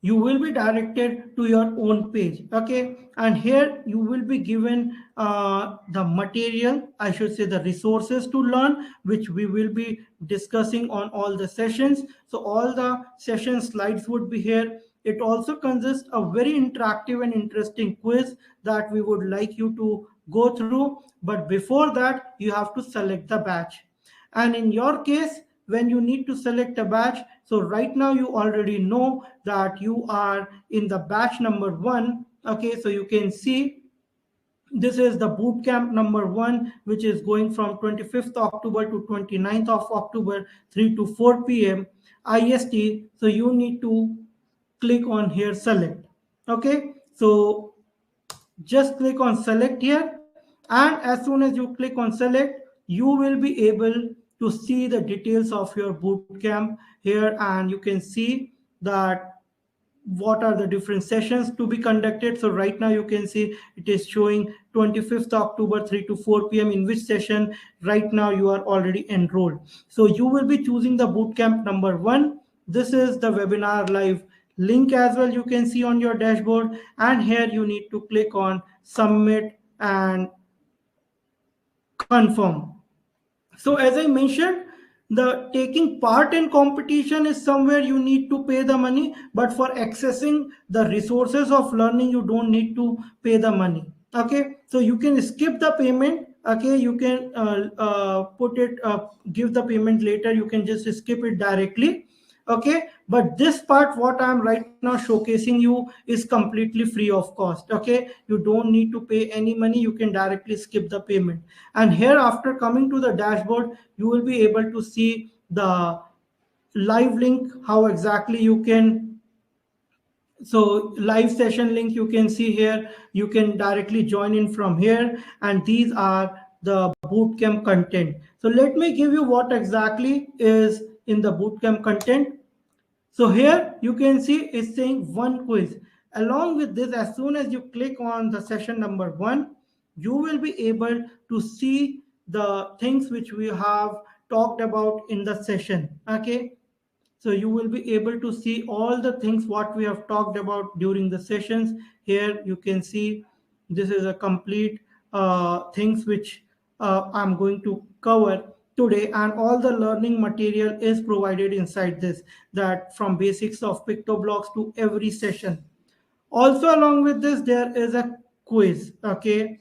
you will be directed to your own page. Okay, and here you will be given the material, I should say the resources to learn, which we will be discussing on all the sessions. So all the session slides would be here. It also consists of very interactive and interesting quiz that we would like you to go through, but before that you have to select the batch. And in your case, when you need to select a batch, so right now you already know that you are in the batch number 1. Okay, so you can see this is the bootcamp number 1, which is going from 25th October to 29th of October, 3 to 4 p.m. IST. So you need to click on here select. Okay, so just click on select here, and as soon as you click on select, you will be able to see the details of your bootcamp here, and you can see that what are the different sessions to be conducted. So right now you can see it is showing 25th October 3 to 4 p.m. in which session right now you are already enrolled. So you will be choosing the bootcamp number 1. This is the webinar live link as well, you can see on your dashboard, and here you need to click on submit and confirm. So as I mentioned, the taking part in competition is somewhere you need to pay the money, but for accessing the resources of learning, you don't need to pay the money. Okay, so you can skip the payment. Okay, you can give the payment later. You can just skip it directly. Okay, but this part what I'm right now showcasing you is completely free of cost. Okay, you don't need to pay any money, you can directly skip the payment. And here, after coming to the dashboard, you will be able to see the live link, how exactly you can, so live session link you can see here, you can directly join in from here, and these are the bootcamp content. So let me give you what exactly is in the bootcamp content. So here you can see it's saying one quiz. Along with this, as soon as you click on the session number 1, you will be able to see the things which we have talked about in the session. Okay, so you will be able to see all the things what we have talked about during the sessions. Here you can see this is a complete things which I'm going to cover today, and all the learning material is provided inside this, that from basics of PictoBlocks to every session. Also along with this, there is a quiz. Okay,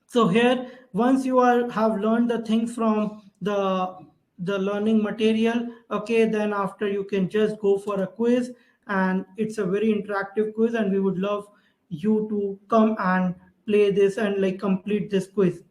so here, once you have learned the things from the learning material, okay, then after you can just go for a quiz, and it's a very interactive quiz, and we would love you to come and play this and like complete this quiz.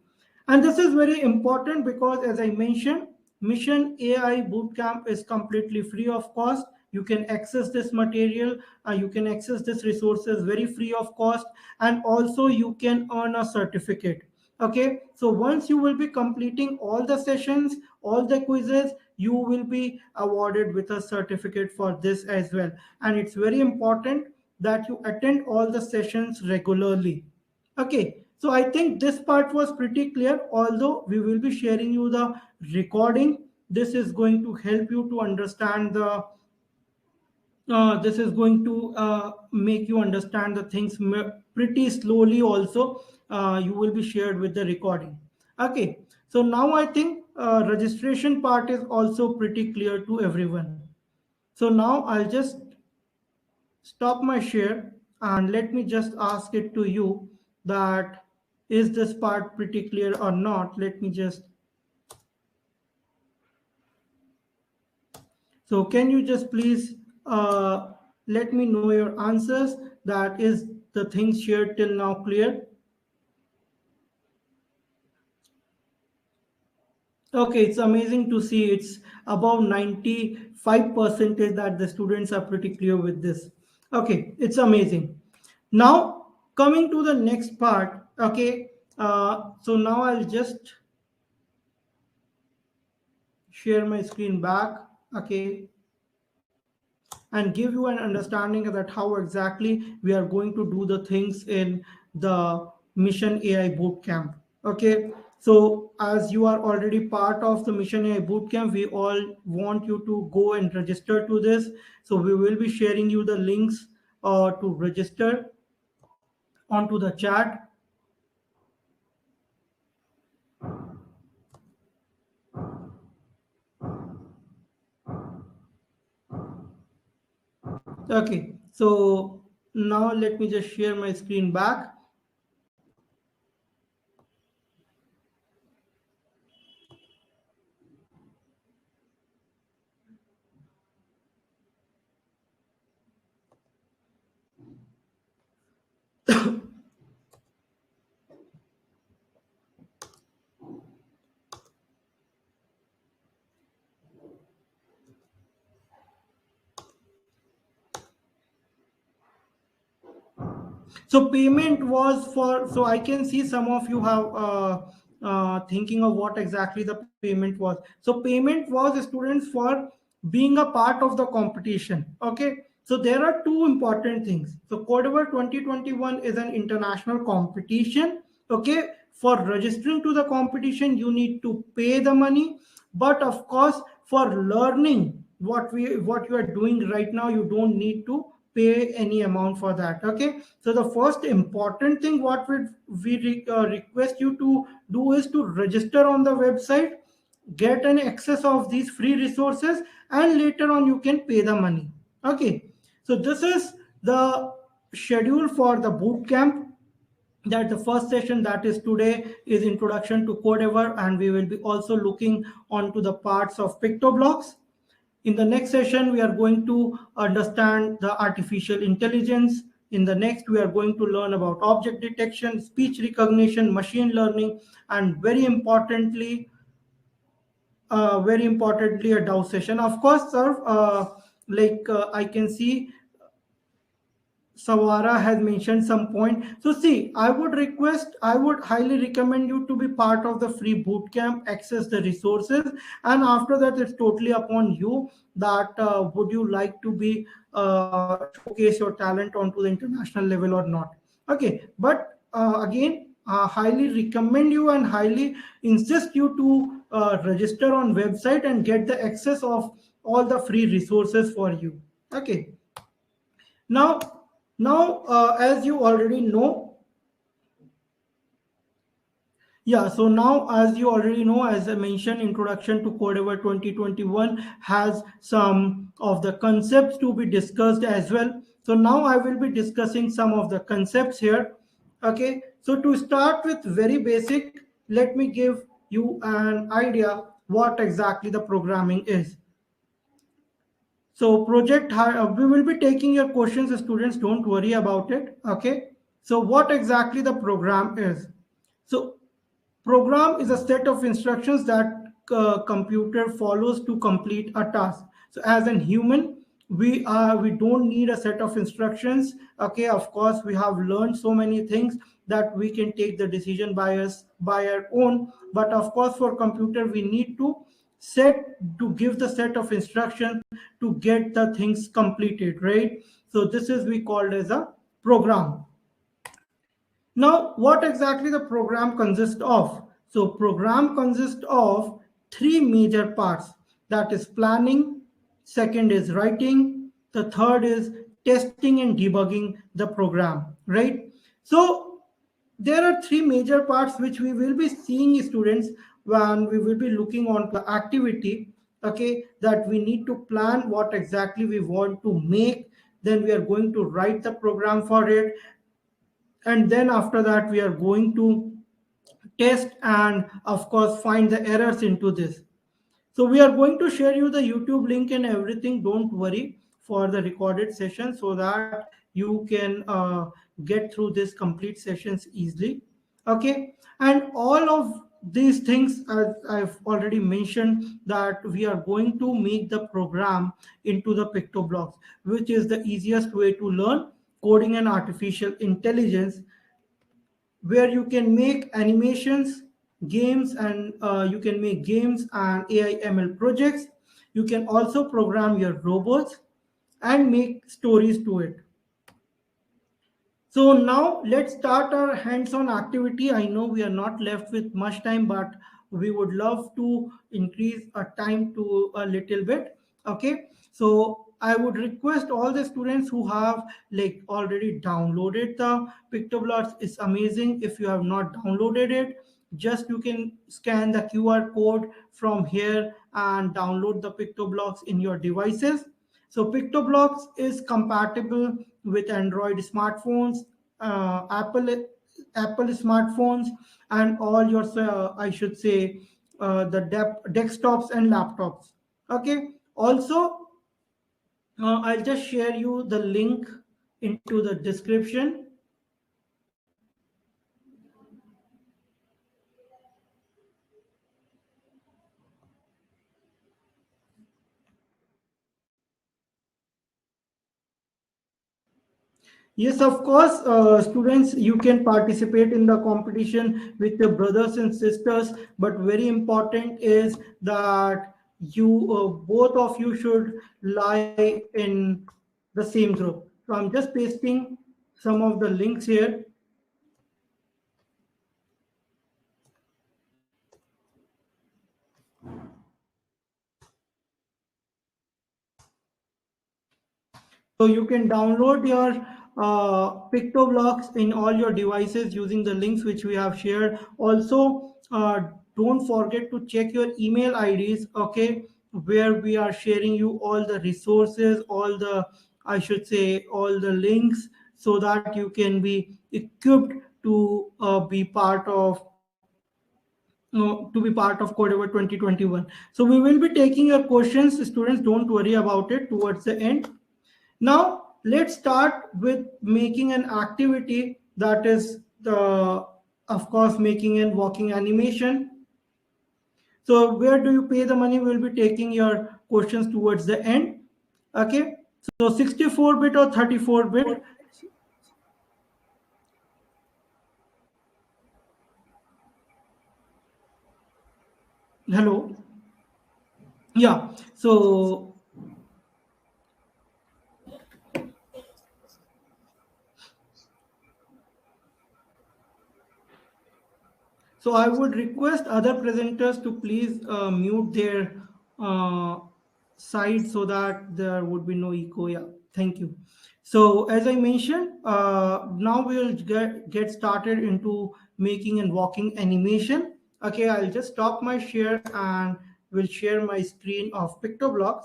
And this is very important because, as I mentioned, Mission AI Bootcamp is completely free of cost. You can access this material, you can access this resources very free of cost, and also you can earn a certificate. Okay, so once you will be completing all the sessions, all the quizzes, you will be awarded with a certificate for this as well. And it's very important that you attend all the sessions regularly. Okay, so I think this part was pretty clear, although we will be sharing you the recording. This is going to help you to understand the this is going to make you understand the things pretty slowly also. You will be shared with the recording. Okay, so now I think registration part is also pretty clear to everyone. So now I'll just stop my share and let me just ask it to you that is this part pretty clear or not. Let me just, so can you just please let me know your answers, that is the things shared till now clear? Okay, it's amazing to see it's above 95% that the students are pretty clear with this. Okay, it's amazing. Now coming to the next part. Okay, so now I'll just share my screen back. Okay, and give you an understanding of that how exactly we are going to do the things in the Mission AI Bootcamp. Okay, so as you are already part of the Mission AI Bootcamp, we all want you to go and register to this. So we will be sharing you the links to register onto the chat. Okay, so now let me just share my screen back. So payment was for, so I can see some of you have thinking of what exactly the payment was. So payment was students for being a part of the competition. Okay, so there are two important things. So Codever 2021 is an international competition. Okay, for registering to the competition, you need to pay the money. But of course, for learning what you are doing right now, you don't need to pay any amount for that. Okay, so the first important thing what we request you to do is to register on the website, get an access of these free resources, and later on you can pay the money. Okay, so this is the schedule for the boot camp. That the first session, that is today, is introduction to Codever, and we will be also looking onto the parts of PictoBlocks. In the next session, we are going to understand the artificial intelligence. In the next, we are going to learn about object detection, speech recognition, machine learning, and very importantly, a DAO session. Of course, sir, I can see Savara has mentioned some point. So see, I would highly recommend you to be part of the free bootcamp, access the resources, and after that, it's totally upon you that would you like to be showcase your talent onto the international level or not. Okay, but again, highly recommend you and highly insist you to register on website and get the access of all the free resources for you. Okay, now as you already know, so now as you already know, as I mentioned, introduction to Codever 2021 has some of the concepts to be discussed as well. So now I will be discussing some of the concepts here. Okay, so to start with very basic, let me give you an idea what exactly the programming is. So we will be taking your questions, students, don't worry about it. Okay, so what exactly the program is? So program is a set of instructions that computer follows to complete a task. So as a human, we don't need a set of instructions. Okay, of course, we have learned so many things that we can take the decision by our own, but of course for computer we need to give the set of instructions to get the things completed, right? So this is we called as a program. Now, what exactly the program consists of? So program consists of three major parts. That is planning, second is writing, the third is testing and debugging the program, right? So there are three major parts which we will be seeing, students, when we will be looking on the activity. Okay, that we need to plan what exactly we want to make, then we are going to write the program for it, and then after that we are going to test and of course find the errors into this. So we are going to share you the YouTube link and everything, don't worry, for the recorded session so that you can get through this complete sessions easily. Okay, and all of these things, as I've already mentioned, that we are going to make the program into the PictoBlocks, which is the easiest way to learn coding and artificial intelligence, where you can make animations, games, and you can make games and AI ML projects. You can also program your robots and make stories to it. So now let's start our hands-on activity. I know we are not left with much time, but we would love to increase our time to a little bit. Okay, so I would request all the students who have like already downloaded the PictoBlocks. It's amazing. If you have not downloaded it, just you can scan the QR code from here and download the PictoBlocks in your devices. So PictoBlocks is compatible with Android smartphones, Apple smartphones, and all your I should say the desktops and laptops. Okay. Also, I'll just share you the link into the description. Yes, of course, students, you can participate in the competition with your brothers and sisters, but very important is that both of you should lie in the same group. So I'm just pasting some of the links here. you can download your PictoBlocks in all your devices using the links which we have shared. Also, don't forget to check your email IDs, okay, where we are sharing you all the resources, all the, I should say, all the links, so that you can be equipped to be part of Codever 2021. So we will be taking your questions, students. Don't worry about it towards the end. Now let's start with making an activity, that is the, of course, making and walking animation. So where do you pay the money? We'll be taking your questions towards the end. Okay. So 64-bit or 34-bit? Hello. Yeah. So I would request other presenters to please mute their side so that there would be no echo. Yeah, thank you. So as I mentioned, now we'll get started into making and walking animation. Okay, I'll just stop my share and will share my screen of PictoBlocks.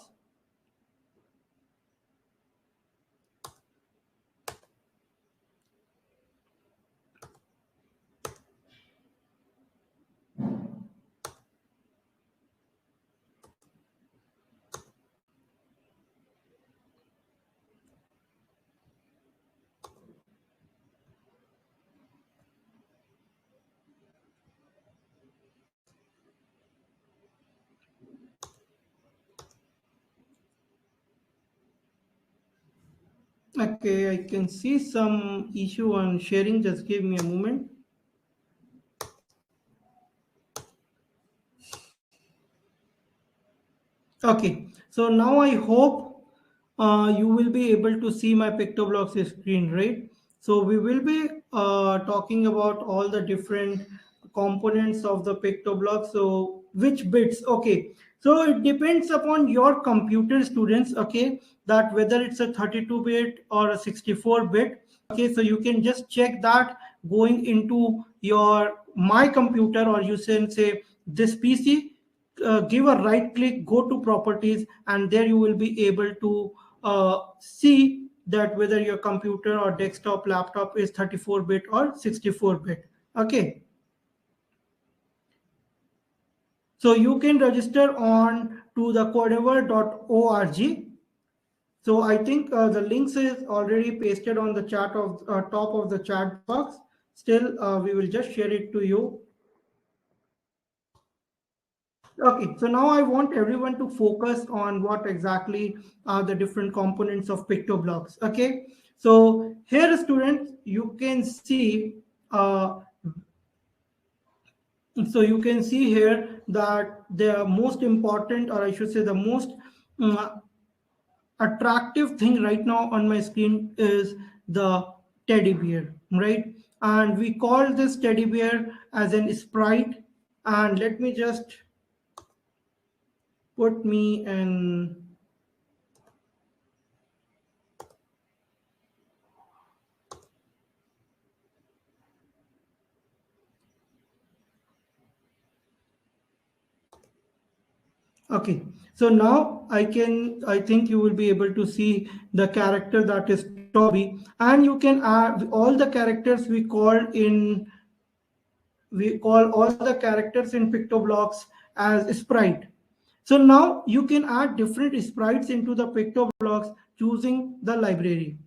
Okay, I can see some issue on sharing. Just give me a moment. Okay, so now I hope you will be able to see my PictoBlocks screen, right? So we will be talking about all the different components of the PictoBlock. So which bits? Okay, so it depends upon your computer, students, okay, that whether it's a 32-bit or a 64-bit. Okay, so you can just check that going into your my computer, or you can say this PC. Give a right click, go to properties, and there you will be able to see that whether your computer or desktop laptop is 34-bit or 64-bit. Okay, so you can register on to the codever.org. So I think the links is already pasted on the chat of top of the chat box. Still, we will just share it to you. Okay, so now I want everyone to focus on what exactly are the different components of PictoBlocks. Okay, so here, students, you can see so you can see here that the most important, or I should say the most attractive thing right now on my screen is the teddy bear, right? And we call this teddy bear as an sprite. And let me just put me in. Okay, so now I think you will be able to see the character that is Toby, and you can add all the characters we call all the characters in PictoBlocks as sprite. So now you can add different sprites into the PictoBlocks choosing the library.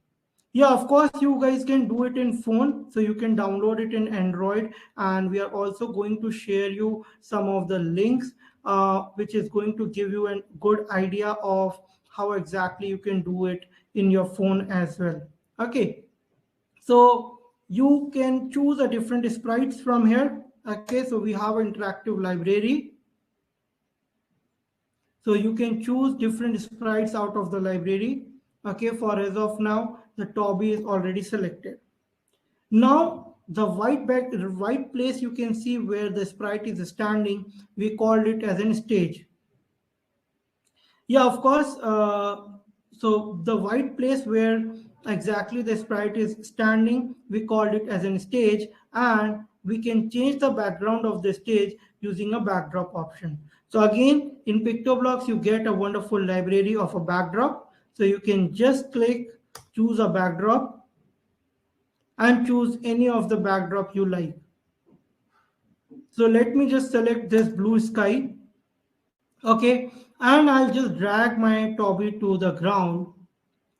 Yeah, of course, you guys can do it in phone, so you can download it in Android, and we are also going to share you some of the links which is going to give you a good idea of how exactly you can do it in your phone as well. Okay, so you can choose a different sprites from here. Okay, so we have an interactive library. So you can choose different sprites out of the library. Okay, for as of now, the Toby is already selected. Now, the white place you can see where the sprite is standing, we called it as a stage. Yeah, of course, So the white place where exactly the sprite is standing, we called it as a stage, and we can change the background of the stage using a backdrop option. So again, in PictoBlocks, you get a wonderful library of a backdrop. So you can just click, choose a backdrop, and choose any of the backdrop you like. So let me just select this blue sky. Okay, and I'll just drag my Toby to the ground.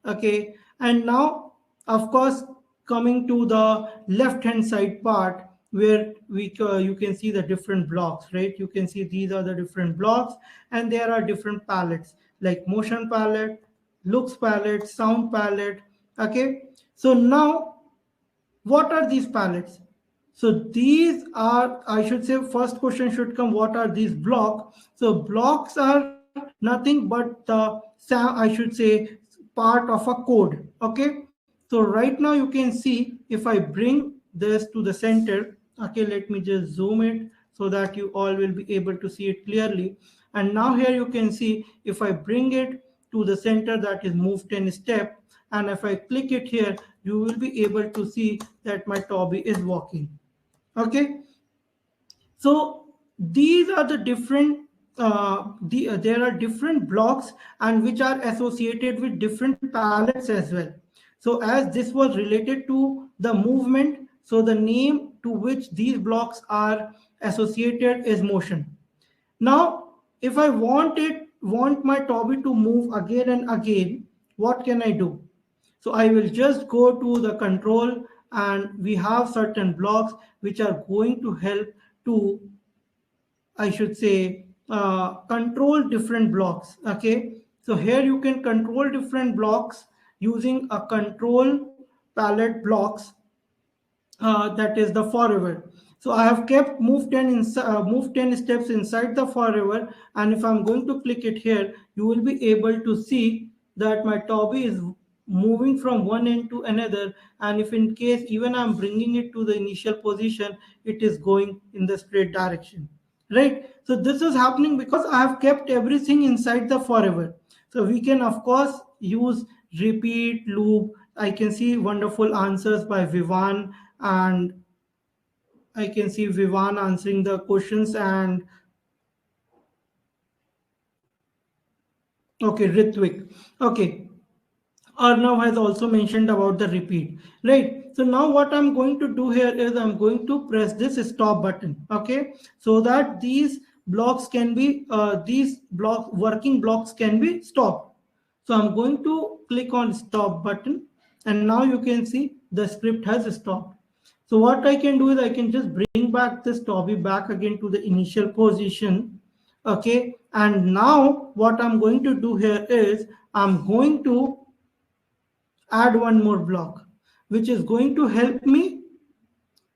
Okay, and now, of course, coming to the left hand side part where you can see the different blocks, right? You can see these are the different blocks, and there are different palettes like motion palette, looks palette, sound palette. Okay, so now what are these palettes? So these are, I should say, first question should come, what are these blocks? So blocks are nothing but the, I should say, part of a code. Okay, so right now you can see if I bring this to the center. Okay, let me just zoom it so that you all will be able to see it clearly. And now here you can see if I bring it to the center, that is move 10 step, and if I click it here, you will be able to see that my Toby is walking. Okay, so these are the different there are different blocks and which are associated with different palettes as well. So as this was related to the movement, so the name to which these blocks are associated is motion. Now if I want my Toby to move again and again, what can I do? So I will just go to the control, and we have certain blocks which are going to help to, I should say, control different blocks. Okay, so here you can control different blocks using a control palette blocks, that is the forever. So I have kept move 10 steps inside the forever, and if I'm going to click it here, you will be able to see that my Toby is moving from one end to another, and if in case even I'm bringing it to the initial position, it is going in the straight direction, right? So this is happening because I have kept everything inside the forever. So we can of course use repeat, loop. I can see wonderful answers by Vivan, and I can see Vivan answering the questions, and okay, Ritvik. Okay, Arnav has also mentioned about the repeat, right? So now what I'm going to do here is I'm going to press this stop button, okay? So that these blocks can be, working blocks can be stopped. So I'm going to click on stop button, and now you can see the script has stopped. So what I can do is I can just bring back this Toby back again to the initial position, okay? And now what I'm going to do here is I'm going to add one more block, which is going to help me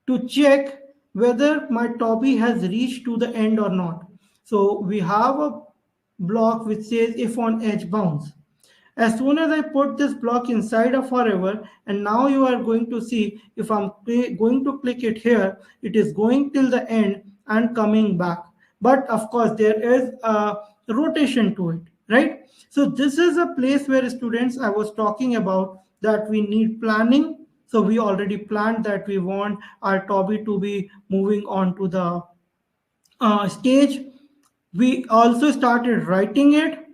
to check whether my Toby has reached to the end or not. So we have a block which says if on edge bounce. As soon as I put this block inside of forever, and now you are going to see if I'm going to click it here, it is going till the end and coming back. But of course, there is a rotation to it, right? So this is a place where students, I was talking about that we need planning. So we already planned that we want our Toby to be moving on to the stage. We also started writing it,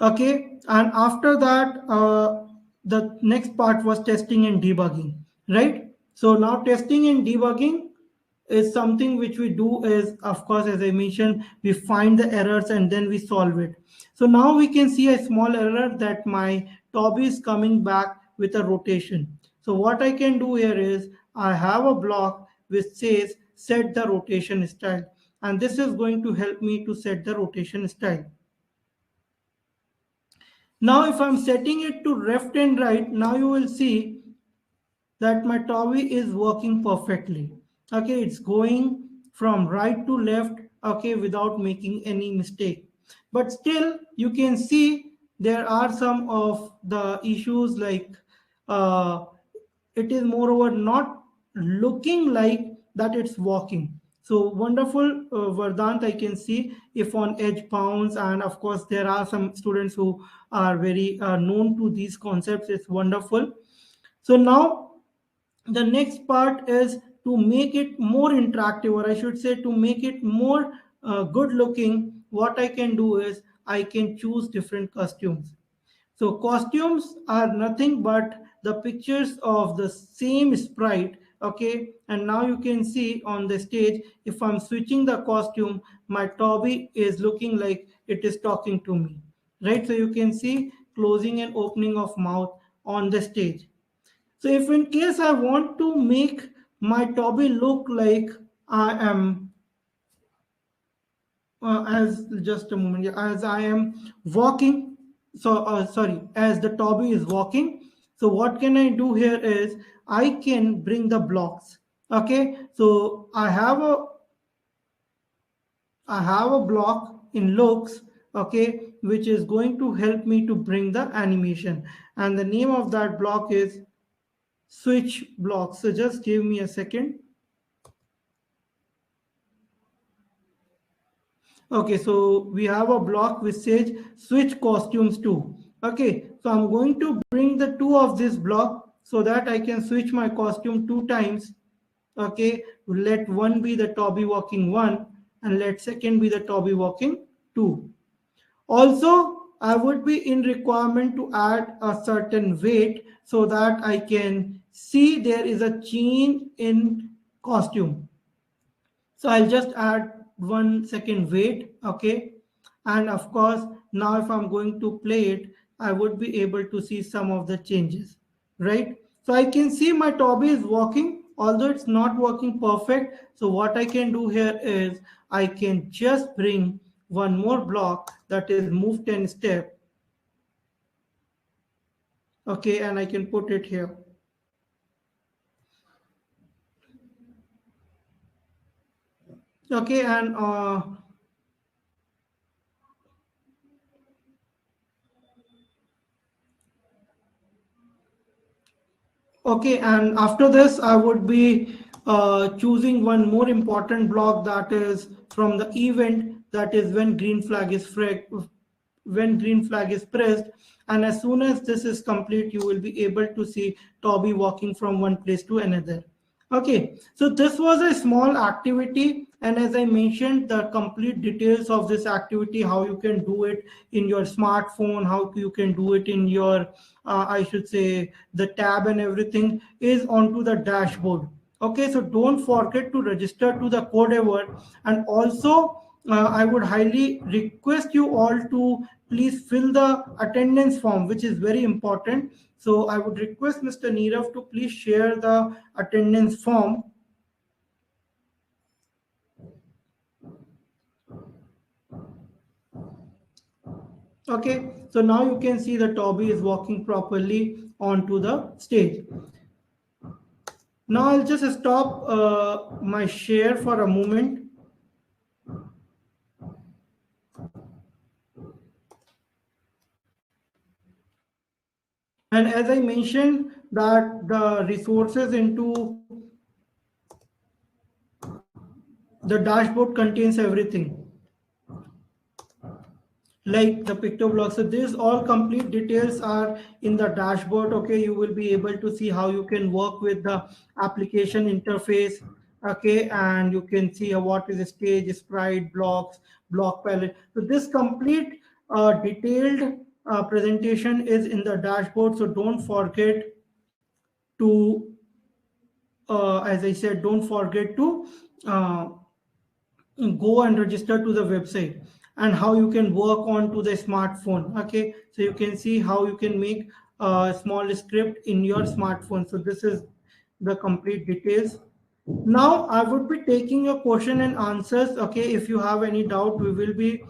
okay? And after that, the next part was testing and debugging, right? So now testing and debugging is something which we do is, of course, as I mentioned, we find the errors and then we solve it. So now we can see a small error that my Toby is coming back with a rotation. So what I can do here is I have a block which says set the rotation style, and this is going to help me to set the rotation style. Now if I'm setting it to left and right, now you will see that my Toby is working perfectly. Okay, it's going from right to left, okay, without making any mistake. But still you can see there are some of the issues, like it is moreover not looking like that it's walking. So wonderful, Vardant, I can see if on edge pounds, and of course there are some students who are very known to these concepts. It's wonderful. So now the next part is to make it more interactive, or I should say to make it more good looking. What I can do is I can choose different costumes. So costumes are nothing but the pictures of the same sprite. Okay, and now you can see on the stage, if I'm switching the costume, my Toby is looking like it is talking to me, right? So you can see closing and opening of mouth on the stage. So if in case I want to make my Toby look like I am, as just a moment, yeah, as I am walking, so sorry, as the Toby is walking. So what can I do here is I can bring the blocks. Okay, so I have a block in looks, okay, which is going to help me to bring the animation, and the name of that block is switch block. So just give me a second. Okay, so we have a block which says switch costumes to. Okay, so I'm going to bring the two of this block so that I can switch my costume 2 times. Okay, let one be the Toby walking 1 and let second be the Toby walking 2. Also, I would be in requirement to add a certain weight so that I can see there is a change in costume. So I'll just add 1 second wait. Okay, and of course now if I'm going to play it, I would be able to see some of the changes, right? So I can see my Toby is walking, although it's not working perfect. So what I can do here is I can just bring one more block, that is move 10 step. Okay, and I can put it here. Okay, and okay, and after this, I would be choosing one more important block, that is from the event, that is when green flag is pressed, and as soon as this is complete, you will be able to see Toby walking from one place to another. Okay, so this was a small activity, and as I mentioned, the complete details of this activity, how you can do it in your smartphone, how you can do it in your, I should say, the tab and everything is onto the dashboard. Okay, so don't forget to register to the Codever, and also I would highly request you all to please fill the attendance form, which is very important. So I would request Mr. Nirav to please share the attendance form. Okay, so now you can see the Toby is walking properly onto the stage. Now I'll just stop my share for a moment. And as I mentioned that the resources into the dashboard contains everything, like the picto block. So these all complete details are in the dashboard. Okay, you will be able to see how you can work with the application interface. Okay, and you can see what is the stage, sprite, blocks, block palette. So this complete detailed presentation is in the dashboard. So don't forget to as I said, don't forget to go and register to the website, and how you can work on to the smartphone. Okay, so you can see how you can make a small script in your smartphone. So this is the complete details. Now I would be taking your question and answers. Okay, if you have any doubt, we will be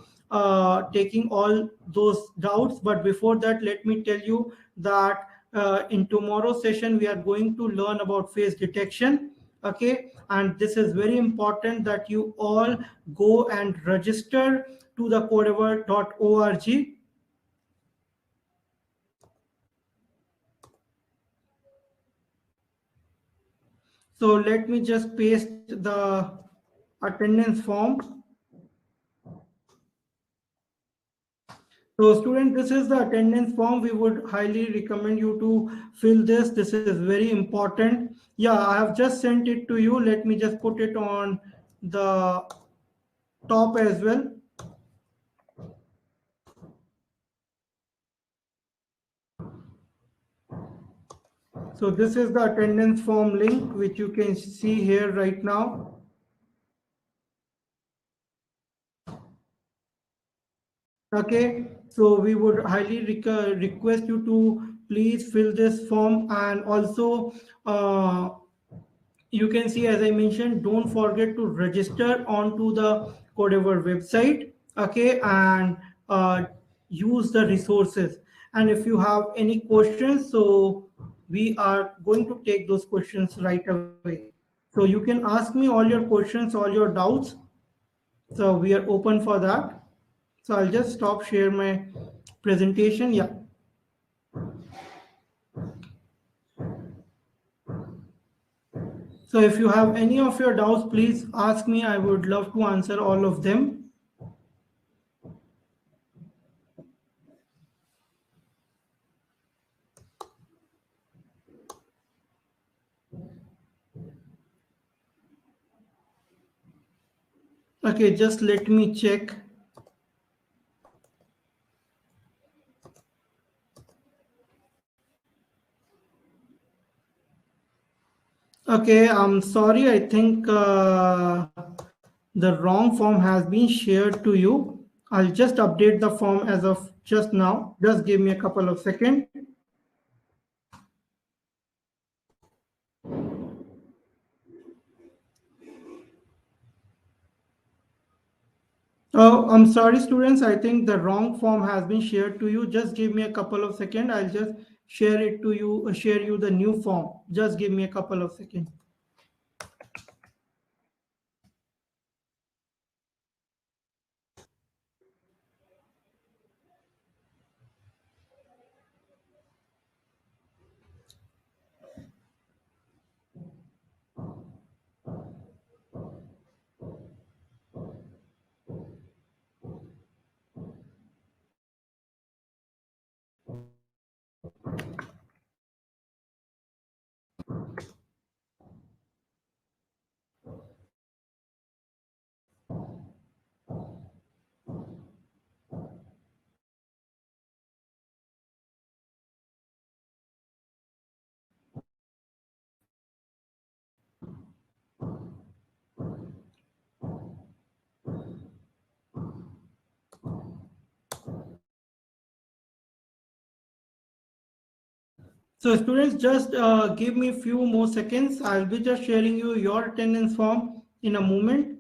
taking all those doubts. But before that, let me tell you that in tomorrow's session, we are going to learn about face detection. Okay, and this is very important that you all go and register to the codever.org. So let me just paste the attendance form. So student, this is the attendance form. We would highly recommend you to fill this. This is very important. Yeah, I have just sent it to you. Let me just put it on the top as well. So this is the attendance form link, which you can see here right now. Okay, so we would highly request you to please fill this form, and also you can see, as I mentioned, don't forget to register onto the Codever website. Okay, and use the resources. And if you have any questions, so we are going to take those questions right away. So you can ask me all your questions, all your doubts. So we are open for that. So I'll just stop share my presentation. Yeah. So if you have any of your doubts, please ask me. I would love to answer all of them. Okay, just let me check. Okay, I'm sorry. I think the wrong form has been shared to you. I'll just update the form as of just now. Just give me a couple of seconds. Oh, I'm sorry, students. I think the wrong form has been shared to you. Just give me a couple of seconds. I'll just share it to you, share you the new form. Just give me a couple of seconds. So students, just give me a few more seconds. I'll be just sharing you your attendance form in a moment.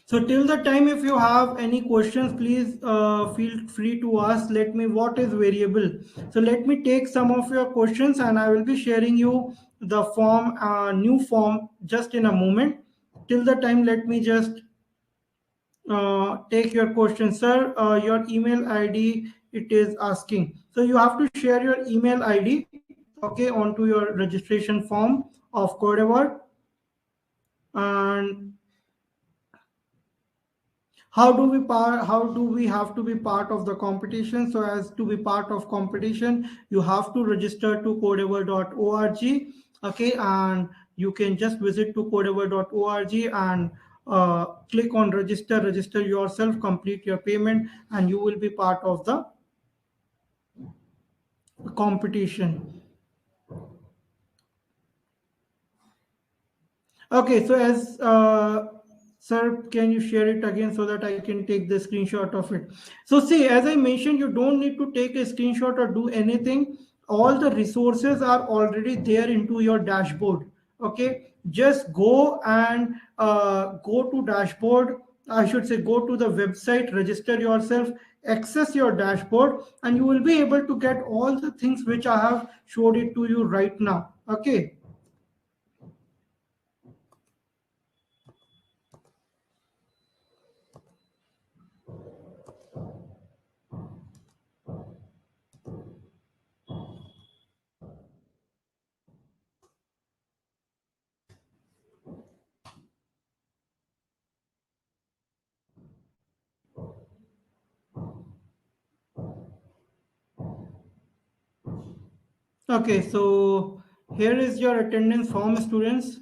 So till the time, if you have any questions, please feel free to ask. Let me, what is variable? So let me take some of your questions, and I will be sharing you the form, new form, just in a moment. Till the time, let me just take your question. Sir, your email ID, it is asking. So you have to share your email ID, okay, onto your registration form of Codever. And how do we have to be part of the competition? So as to be part of competition, you have to register to codever.org. Okay, and you can just visit to codever.org and click on register yourself, complete your payment, and you will be part of the competition. Okay, so as sir, can you share it again so that I can take the screenshot of it? So see, as I mentioned, you don't need to take a screenshot or do anything. All the resources are already there into your dashboard. Okay, just go and go to dashboard. I should say go to the website, register yourself, access your dashboard, and you will be able to get all the things which I have showed it to you right now. Okay. Okay, so here is your attendance form, students.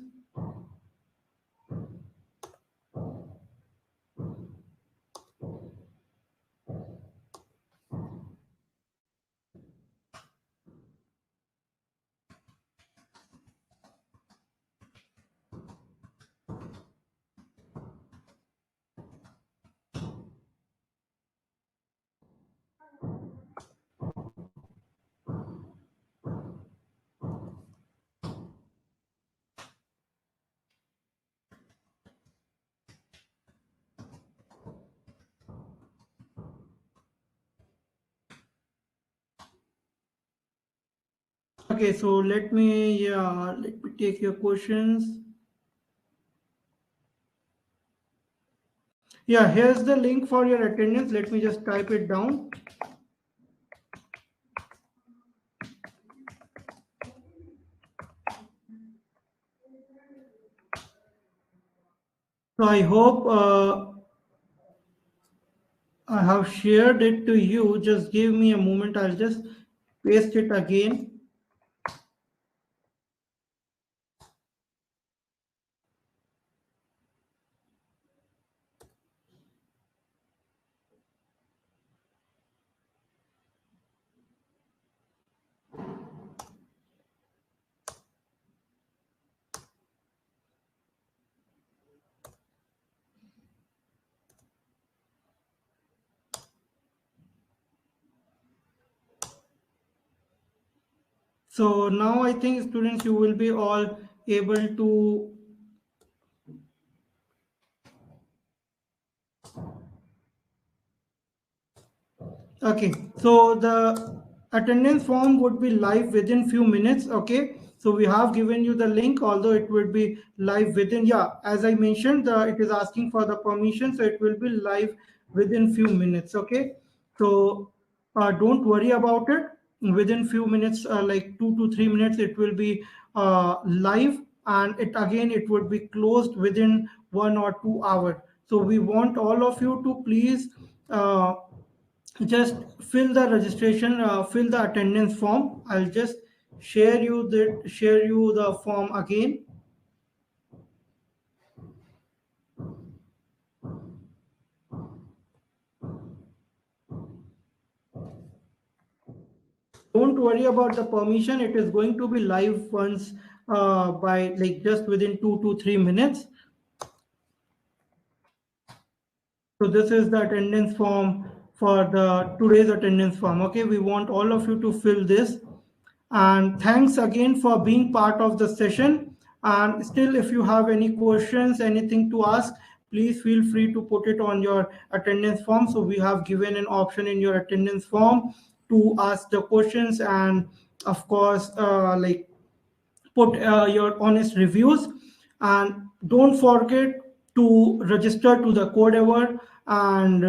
Okay, so let me take your questions. Yeah, here's the link for your attendance. Let me just type it down. So I hope I have shared it to you. Just give me a moment. I'll just paste it again. So now I think students, you will be all able to okay, so the attendance form would be live within few minutes. Okay, so we have given you the link, although it would be live within, yeah, as I mentioned, it is asking for the permission, so it will be live within few minutes. Okay, so don't worry about it. Within few minutes, like 2 to 3 minutes, it will be live, and it would be closed within 1 or 2 hours. So we want all of you to please just fill the registration, fill the attendance form. I'll just share you the form again. Don't worry about the permission. It is going to be live once by like just within 2 to 3 minutes. So this is the attendance form for the today's attendance form. Okay, we want all of you to fill this. And thanks again for being part of the session. And still, if you have any questions, anything to ask, please feel free to put it on your attendance form. So we have given an option in your attendance form to ask the questions, and of course, like put your honest reviews. And don't forget to register to the Codever and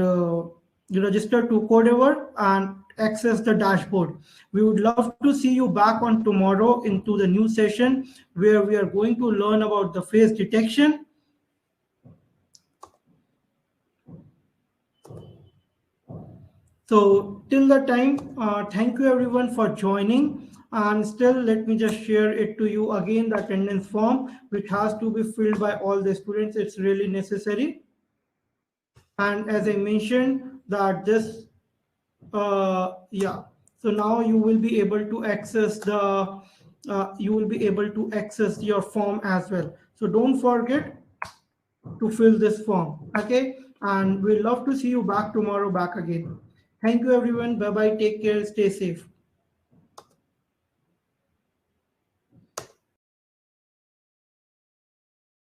register to Codever and access the dashboard. We would love to see you back on tomorrow into the new session where we are going to learn about the face detection. So till the time, thank you everyone for joining. And still, let me just share it to you again, the attendance form, which has to be filled by all the students. It's really necessary. And as I mentioned that this, yeah, so now you will be able to access the, your form as well. So don't forget to fill this form. Okay. And we'd love to see you back tomorrow, back again. Thank you everyone. Bye bye. Take care. Stay safe.